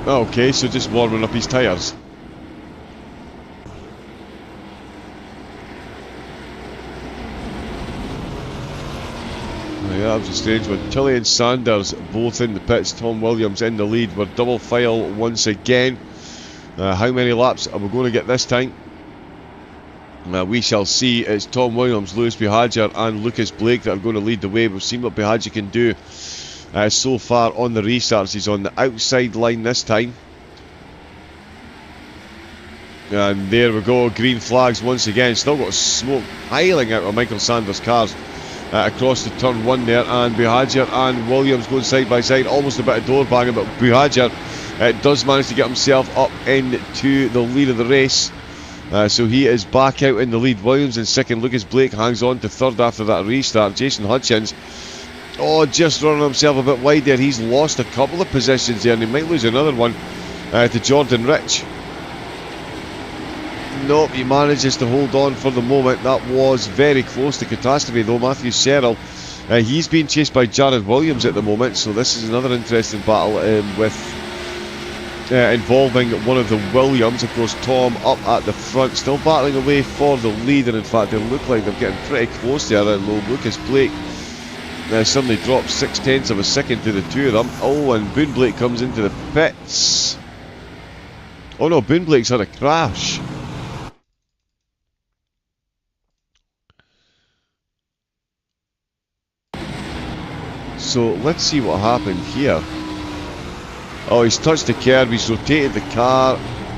Okay, so just warming up his tyres. Yeah, that was a strange one. Tilley and Sanders both in the pits. Tom Williams in the lead. We're double file once again. How many laps are we going to get this time? We shall see. It's Tom Williams, Lewis Bahadjar and Lucas Blake that are going to lead the way. We've seen what Bahadjar can do so far on the restarts. He's on the outside line this time. And there we go, green flags once again. Still got smoke piling out of Michael Sanders' cars across the turn 1 there. And Bahadjar and Williams going side by side. Almost a bit of door banging, but Bahadjar does manage to get himself up into the lead of the race. So he is back out in the lead. Williams in second. Lucas Blake hangs on to third after that restart. Jason Hutchins, just running himself a bit wide there. He's lost a couple of positions there, and he might lose another one to Jordan Rich. Nope, he manages to hold on for the moment. That was very close to catastrophe though. Matthew Serrell, he's being chased by Jared Williams at the moment, so this is another interesting battle involving one of the Williams. Of course, Tom up at the front, still battling away for the lead, and in fact they look like they're getting pretty close there. Lucas Blake suddenly drops 0.6 of a second to the two of them. Oh, and Boone Blake comes into the pits. Oh no, Boone Blake's had a crash. So let's see what happened here. Oh, he's touched the curb, he's rotated the car.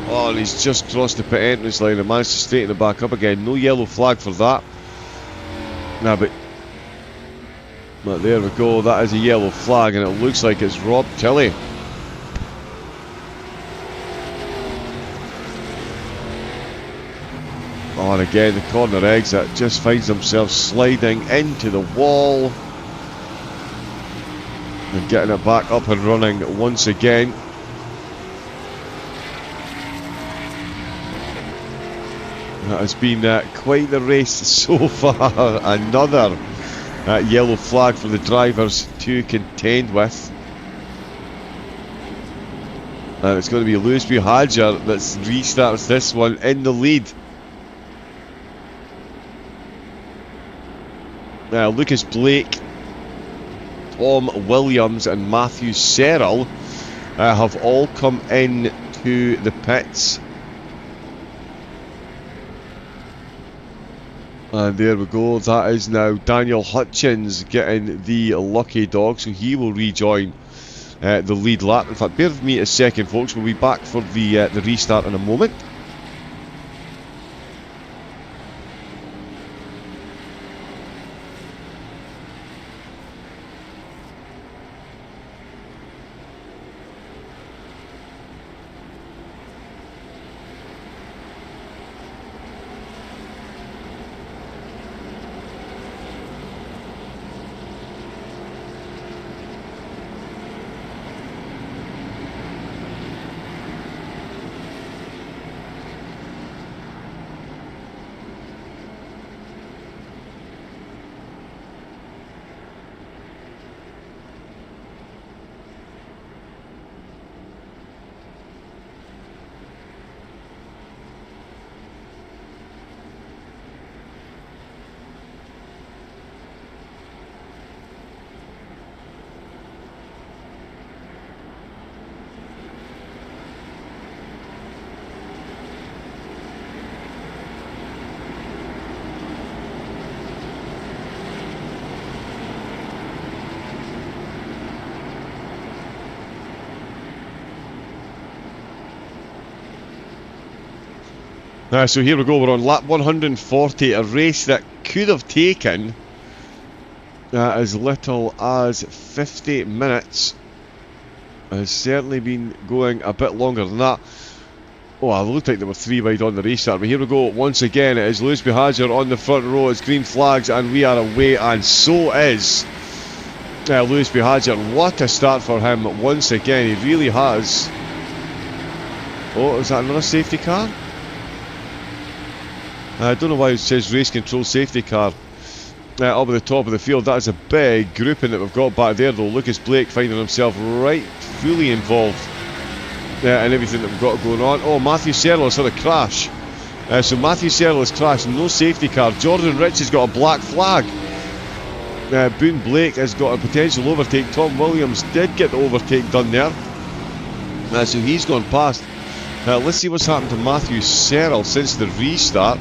Oh, and he's just crossed the pit entrance line and managed to straighten it back up again. No yellow flag for that. Nah, but there we go, that is a yellow flag, and it looks like it's Rob Tilley. Oh, and again, the corner exit just finds himself sliding into the wall. And getting it back up and running once again. That has been quite the race so far. Another yellow flag for the drivers to contend with. And it's going to be Lewis Bahadjar that restarts this one in the lead. Lucas Blake, Tom Williams and Matthew Serrell have all come in to the pits. And there we go, that is now Daniel Hutchins getting the lucky dog, so he will rejoin the lead lap. In fact, bear with me a second folks, we'll be back for the restart in a moment. So here we go, we're on lap 140, a race that could have taken as little as 50 minutes. Has certainly been going a bit longer than that. Oh, it looked like there were 3 wide on the restart, but here we go once again. It is Lewis Bihager on the front row. It's green flags and we are away, and so is Lewis Bihager. What a start for him once again, he really has. Oh, is that another safety car? I don't know why it says race control safety car up at the top of the field. That is a big grouping that we've got back there though. Lucas Blake finding himself right fully involved in everything that we've got going on. Oh, Matthew Searle's had a crash. So Matthew Searle has crashed, no safety car. Jordan Rich has got a black flag. Boone Blake has got a potential overtake. Tom Williams did get the overtake done there. So he's gone past. Let's see what's happened to Matthew Searle since the restart.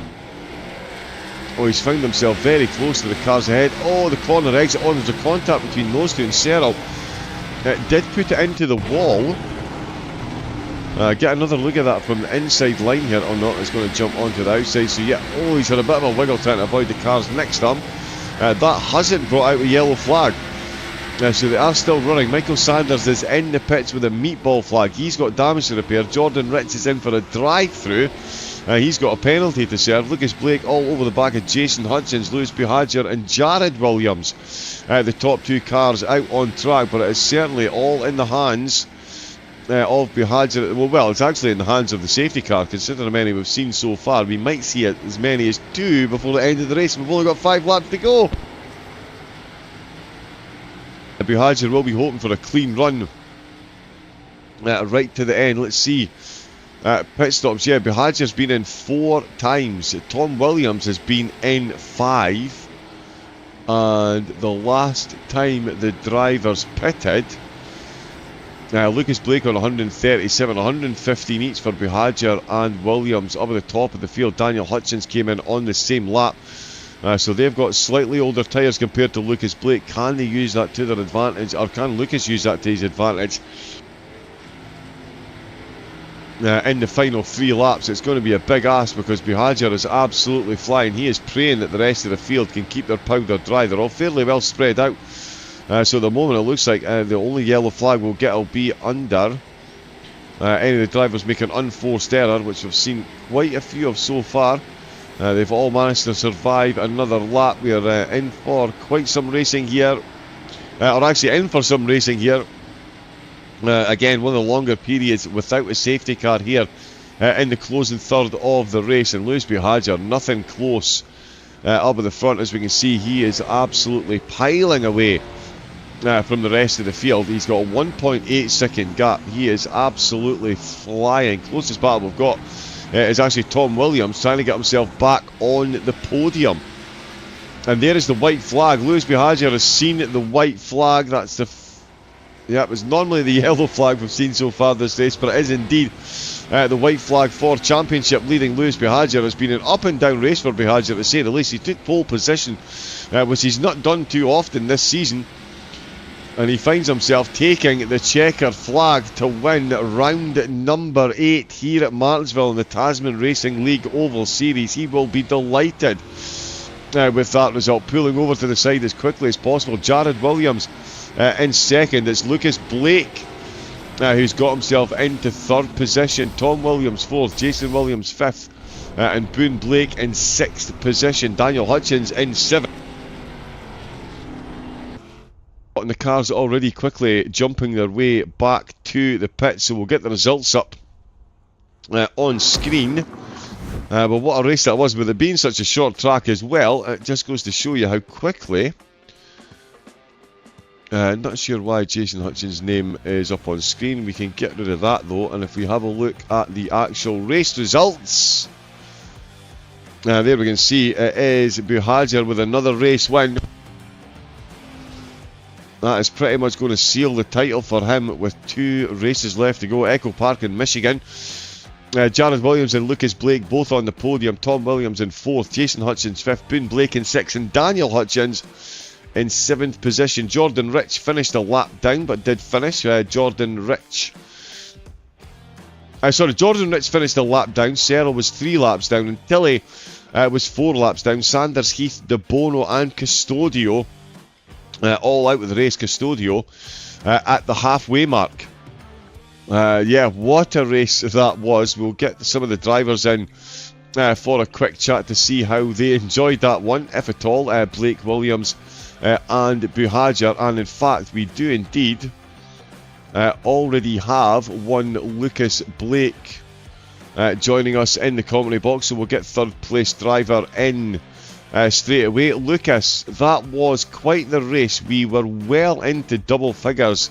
Oh, he's found himself very close to the cars ahead. Oh, the corner exit. Oh, there's a contact between those two, and Searle did put it into the wall. Get another look at that from the inside line here. Oh no, it's going to jump onto the outside. So yeah, oh, he's had a bit of a wiggle trying to avoid the cars next to him. That hasn't brought out a yellow flag. So they are still running. Michael Sanders is in the pits with a meatball flag. He's got damage to repair. Jordan Rich is in for a drive-through. He's got a penalty to serve. Lucas Blake all over the back of Jason Hutchins, Lewis Bihager and Jared Williams. The top 2 cars out on track, but it is certainly all in the hands of Bihager. Well, it's actually in the hands of the safety car, considering how many we've seen so far. We might see it as many as 2 before the end of the race. We've only got 5 laps to go. Bihager will be hoping for a clean run right to the end. Let's see. Pit stops, yeah, Bihager's been in 4 times. Tom Williams has been in 5. And the last time the drivers pitted, Lucas Blake on 137, 115 each for Bihager and Williams. Up at the top of the field, Daniel Hutchins came in on the same lap. So they've got slightly older tyres compared to Lucas Blake. Can they use that to their advantage, or can Lucas use that to his advantage? In the final 3 laps, it's going to be a big ask because Bihager is absolutely flying. He is praying that the rest of the field can keep their powder dry. They're all fairly well spread out. So at the moment it looks like the only yellow flag we'll get will be under any of the drivers make an unforced error, which we've seen quite a few of so far. They've all managed to survive another lap. We are in for quite some racing here, or actually in for some racing here. Again, one of the longer periods without a safety car here in the closing third of the race. And Lewis Bihager, nothing close up at the front. As we can see, he is absolutely piling away from the rest of the field. He's got a 1.8 second gap. He is absolutely flying. Closest battle we've got is actually Tom Williams trying to get himself back on the podium. And there is the white flag. Lewis Bihager has seen the white flag. That's the yeah, it was normally the yellow flag we've seen so far this race, but it is indeed the white flag for championship leading Lewis Bihager. Has been an up and down race for Bihager, to say the least. He took pole position, which he's not done too often this season, and he finds himself taking the checkered flag to win round number 8 here at Martinsville in the Tasman Racing League Oval Series. He will be delighted with that result, pulling over to the side as quickly as possible. Jared Williams in second. It's Lucas Blake who's got himself into 3rd position. Tom Williams 4th, Jason Williams 5th, and Boone Blake in 6th position. Daniel Hutchins in 7th. And the cars are already quickly jumping their way back to the pit, so we'll get the results up on screen. But what a race that was, with it being such a short track as well. It just goes to show you how quickly. Not sure why Jason Hutchins' name is up on screen. We can get rid of that though, and if we have a look at the actual race results, there we can see it is Bihager with another race win. That is pretty much going to seal the title for him with 2 races left to go. Echo Park in Michigan. Jared Williams and Lucas Blake both on the podium. Tom Williams in 4th, Jason Hutchins 5th, Boone Blake in 6th, and Daniel Hutchins in 7th position. Jordan Rich finished a lap down, but did finish. Jordan Rich Sorry, Jordan Ritz finished a lap down, Searle was 3 laps down, and Tilley was 4 laps down. Sanders, Heath, De Bono and Custodio all out with the race. Custodio at the halfway mark. Yeah, what a race that was. We'll get some of the drivers in for a quick chat to see how they enjoyed that one, if at all. Blake Williams and Buhagiar, and in fact we do indeed already have one Lucas Blake joining us in the commentary box, so we'll get third place driver in straight away. Lucas, that was quite the race. We were well into double figures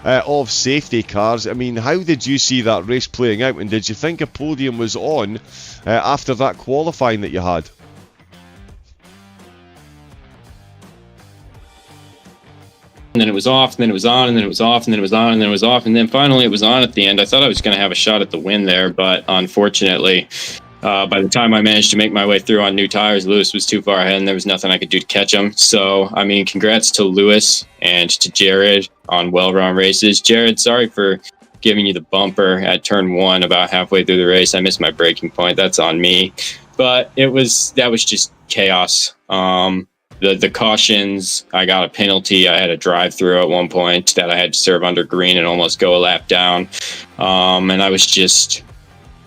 of safety cars. I mean, how did you see that race playing out, and did you think a podium was on after that qualifying that you had? And then it was off, and then it was on, and then it was off, and then it was on, and then it was off, and then finally it was on at the end. I thought I was going to have a shot at the win there, but unfortunately, by the time I managed to make my way through on new tires, Lewis was too far ahead, and there was nothing I could do to catch him. So, I mean, congrats to Lewis and to Jared on well-run races. Jared, sorry for giving you the bumper at turn 1 about halfway through the race. I missed my braking point. That's on me. But that was just chaos. The cautions, I got a penalty. I had a drive-through at one point that I had to serve under green and almost go a lap down. And I was just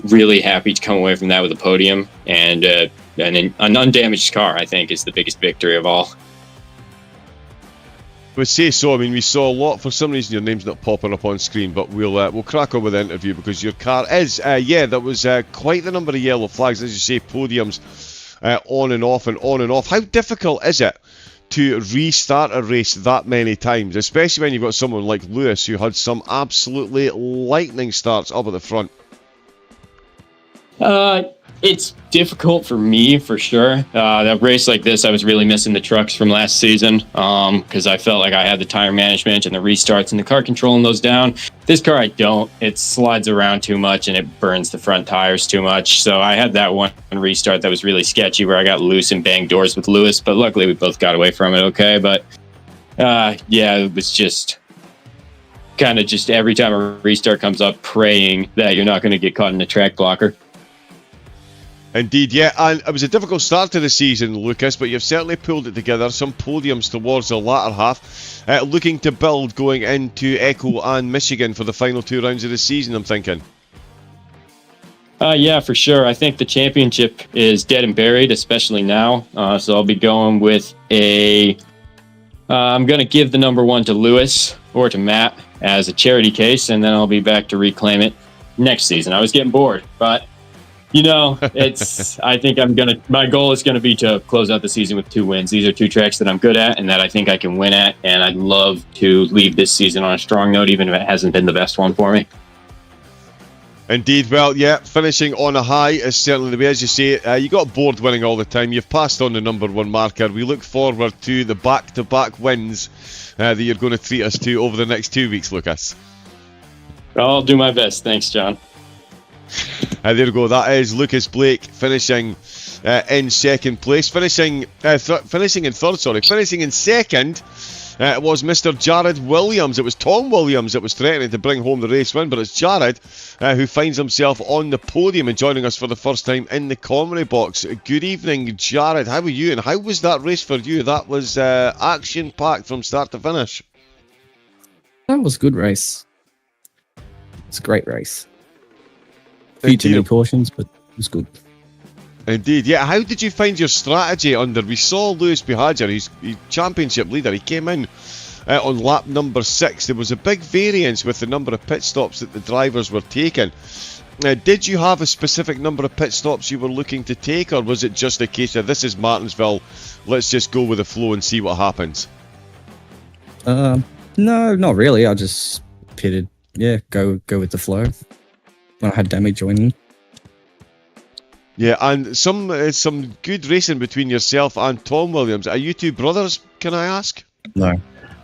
really happy to come away from that with a podium. And an undamaged car, I think, is the biggest victory of all. I would say so. I mean, we saw a lot. For some reason, your name's not popping up on screen, but we'll crack on with the interview because your car is. Yeah, that was quite the number of yellow flags, as you say, podiums on and off and on and off. How difficult is it to restart a race that many times, especially when you've got someone like Lewis who had some absolutely lightning starts up at the front? It's difficult for me, for sure. That race like this, I was really missing the trucks from last season because I felt like I had the tire management and the restarts and the car controlling those down. This car, I don't. It slides around too much and it burns the front tires too much. So I had that one restart that was really sketchy where I got loose and banged doors with Lewis, but luckily we both got away from it okay. But yeah, it was just kind of just every time a restart comes up, praying that you're not going to get caught in a track blocker. Indeed, yeah, and it was a difficult start to the season, Lucas, but you've certainly pulled it together. Some podiums towards the latter half. Looking to build going into Echo and Michigan for the final 2 rounds of the season, I'm thinking. Yeah, for sure. I think the championship is dead and buried, especially now. So I'll be going with I'm going to give the number 1 to Lewis or to Matt as a charity case, and then I'll be back to reclaim it next season. I was getting bored, but you know, I think my goal is going to be to close out the season with 2 wins. These are 2 tracks that I'm good at and that I think I can win at. And I'd love to leave this season on a strong note, even if it hasn't been the best one for me. Indeed. Well, yeah, finishing on a high is certainly the way. As you say, you got bored winning all the time. You've passed on the number 1 marker. We look forward to the back-to-back wins that you're going to treat us to over the next 2 weeks, Lucas. I'll do my best. Thanks, John. There we go. That is Lucas Blake finishing in second place. Finishing in third. Finishing in second was Mr. Jared Williams. It was Tom Williams that was threatening to bring home the race win, but it's Jared who finds himself on the podium and joining us for the first time in the commentary box. Good evening, Jared. How are you, and how was that race for you? That was action-packed from start to finish. That was a good race. It's a great race. Few too many cautions, but it was good. Indeed, yeah. How did you find your strategy under? We saw Lewis Buhagiar, he's championship leader. He came in on lap number 6. There was a big variance with the number of pit stops that the drivers were taking. Did you have a specific number of pit stops you were looking to take, or was it just a case of this is Martinsville, let's just go with the flow and see what happens? No, not really. I just pitted. Yeah, go with the flow. When I had damage joining. Yeah, and some good racing between yourself and Tom Williams. Are you 2 brothers, can I ask? No,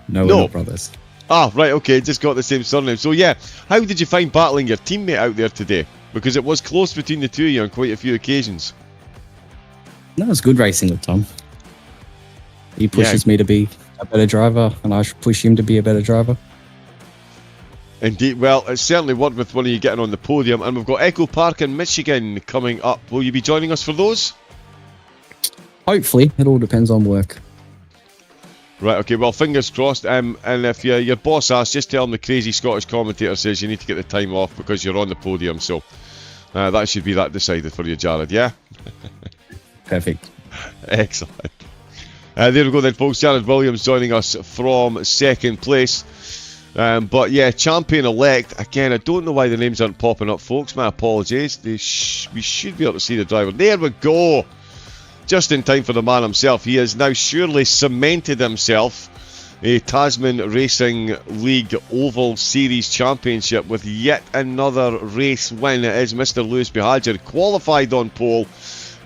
we're not brothers. Ah, right, okay, just got the same surname. So yeah, how did you find battling your teammate out there today? Because it was close between the 2 of you on quite a few occasions. No, it's good racing with Tom. He pushes me to be a better driver, and I push him to be a better driver. Indeed. Well, it's certainly worked with one of you getting on the podium, and we've got Echo Park in Michigan coming up. Will you be joining us for those? Hopefully, it all depends on work. Right, okay, well, fingers crossed. And if your boss asks, just tell him the crazy Scottish commentator says you need to get the time off because you're on the podium. So that should be that decided for you, Jared, yeah? Perfect. Excellent. There we go then, folks. Jared Williams joining us from second place. But yeah, champion-elect. Again, I don't know why the names aren't popping up, folks. My apologies. We should be able to see the driver. There we go. Just in time for the man himself. He has now surely cemented himself a Tasman Racing League Oval Series Championship with yet another race win. It is Mr. Lewis Buhagiar, qualified on pole,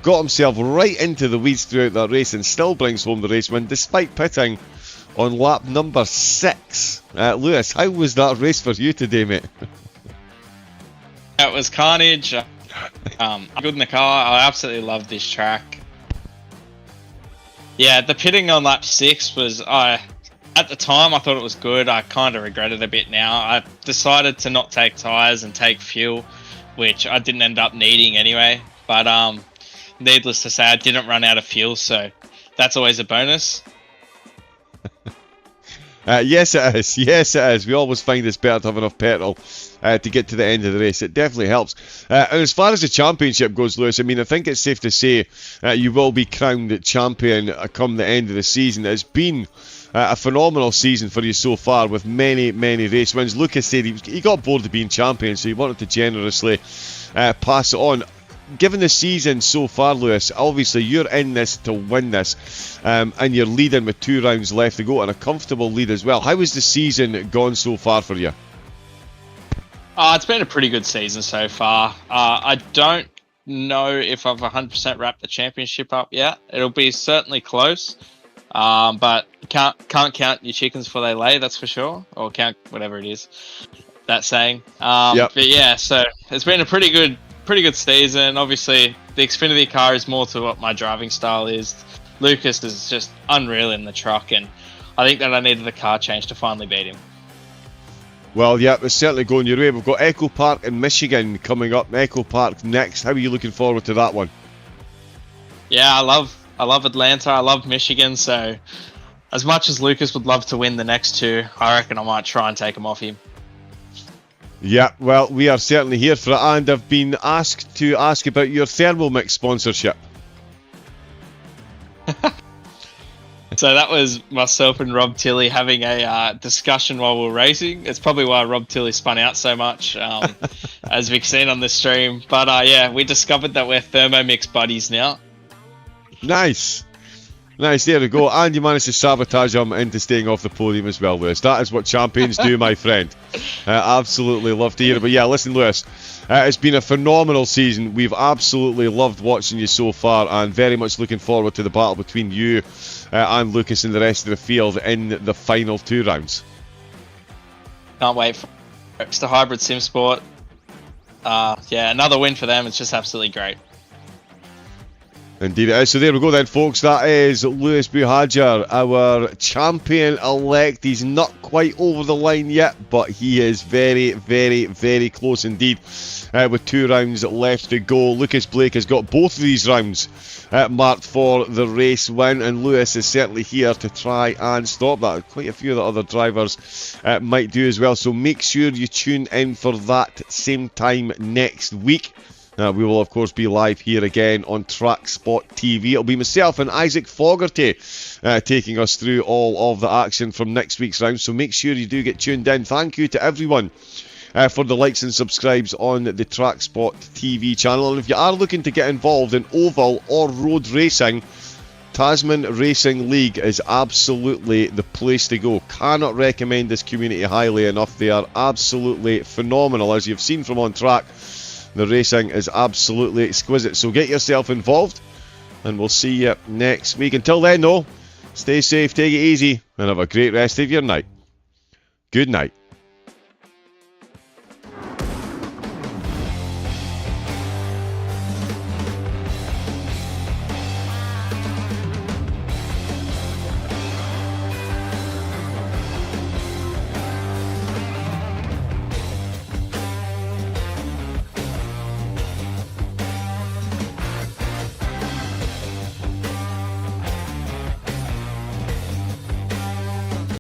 got himself right into the weeds throughout that race and still brings home the race win despite pitting on lap number 6. Lewis, how was that race for you today, mate? It was carnage. I'm good in the car. I absolutely love this track. Yeah, the pitting on lap 6 was, at the time I thought it was good. I kind of regret it a bit now. I decided to not take tyres and take fuel, which I didn't end up needing anyway. But needless to say, I didn't run out of fuel, so that's always a bonus. Yes, it is. Yes, it is. We always find it's better to have enough petrol to get to the end of the race. It definitely helps. And as far as the championship goes, Lewis, I mean, I think it's safe to say you will be crowned champion come the end of the season. It's been a phenomenal season for you so far with many, many race wins. Lucas said he got bored of being champion, so he wanted to generously pass it on. Given the season so far, Lewis, obviously you're in this to win this, and you're leading with 2 rounds left to go and a comfortable lead as well. How has the season gone so far for you? It's been a pretty good season so far. I don't know if I've 100% wrapped the championship up yet. It'll be certainly close, but can't count your chickens before they lay, that's for sure, or count whatever it is, that saying. Yep. But yeah, so it's been a pretty good season. Obviously, the Xfinity car is more to what my driving style is. Lucas is just unreal in the truck, and I think that I needed the car change to finally beat him. Well, yeah, it's certainly going your way. We've got Echo Park in Michigan coming up. Echo Park next. How are you looking forward to that one? Yeah, I love Atlanta. I love Michigan. So, as much as Lucas would love to win the next 2, I reckon I might try and take him off him. Yeah, well, we are certainly here for it, and I've been asked to ask about your Thermal Mix sponsorship. So that was myself and Rob Tilley having a discussion while we were racing. It's probably why Rob Tilley spun out so much, as we've seen on the stream. But yeah, we discovered that we're Thermomix buddies now. Nice. Nice, there we go. And you managed to sabotage him into staying off the podium as well, Lewis. That is what champions do, my friend. Absolutely love to hear it. But yeah, listen, Lewis, it's been a phenomenal season. We've absolutely loved watching you so far and very much looking forward to the battle between you and Lucas and the rest of the field in the final 2 rounds. Can't wait for it's the hybrid sim sport. Yeah, another win for them. It's just absolutely great. Indeed it is. So there we go then, folks. That is Lewis Buhagiar, our champion-elect. He's not quite over the line yet, but he is very, very, very close indeed with 2 rounds left to go. Lucas Blake has got both of these rounds marked for the race win, and Lewis is certainly here to try and stop that. Quite a few of the other drivers might do as well, so make sure you tune in for that same time next week. We will, of course, be live here again on TrackSpotTV. It'll be myself and Isaac Fogarty taking us through all of the action from next week's round. So make sure you do get tuned in. Thank you to everyone for the likes and subscribes on the TrackSpotTV channel. And if you are looking to get involved in oval or road racing, Tasman Racing League is absolutely the place to go. Cannot recommend this community highly enough. They are absolutely phenomenal, as you've seen from on track. The racing is absolutely exquisite. So get yourself involved, and we'll see you next week. Until then, though, stay safe, take it easy, and have a great rest of your night. Good night.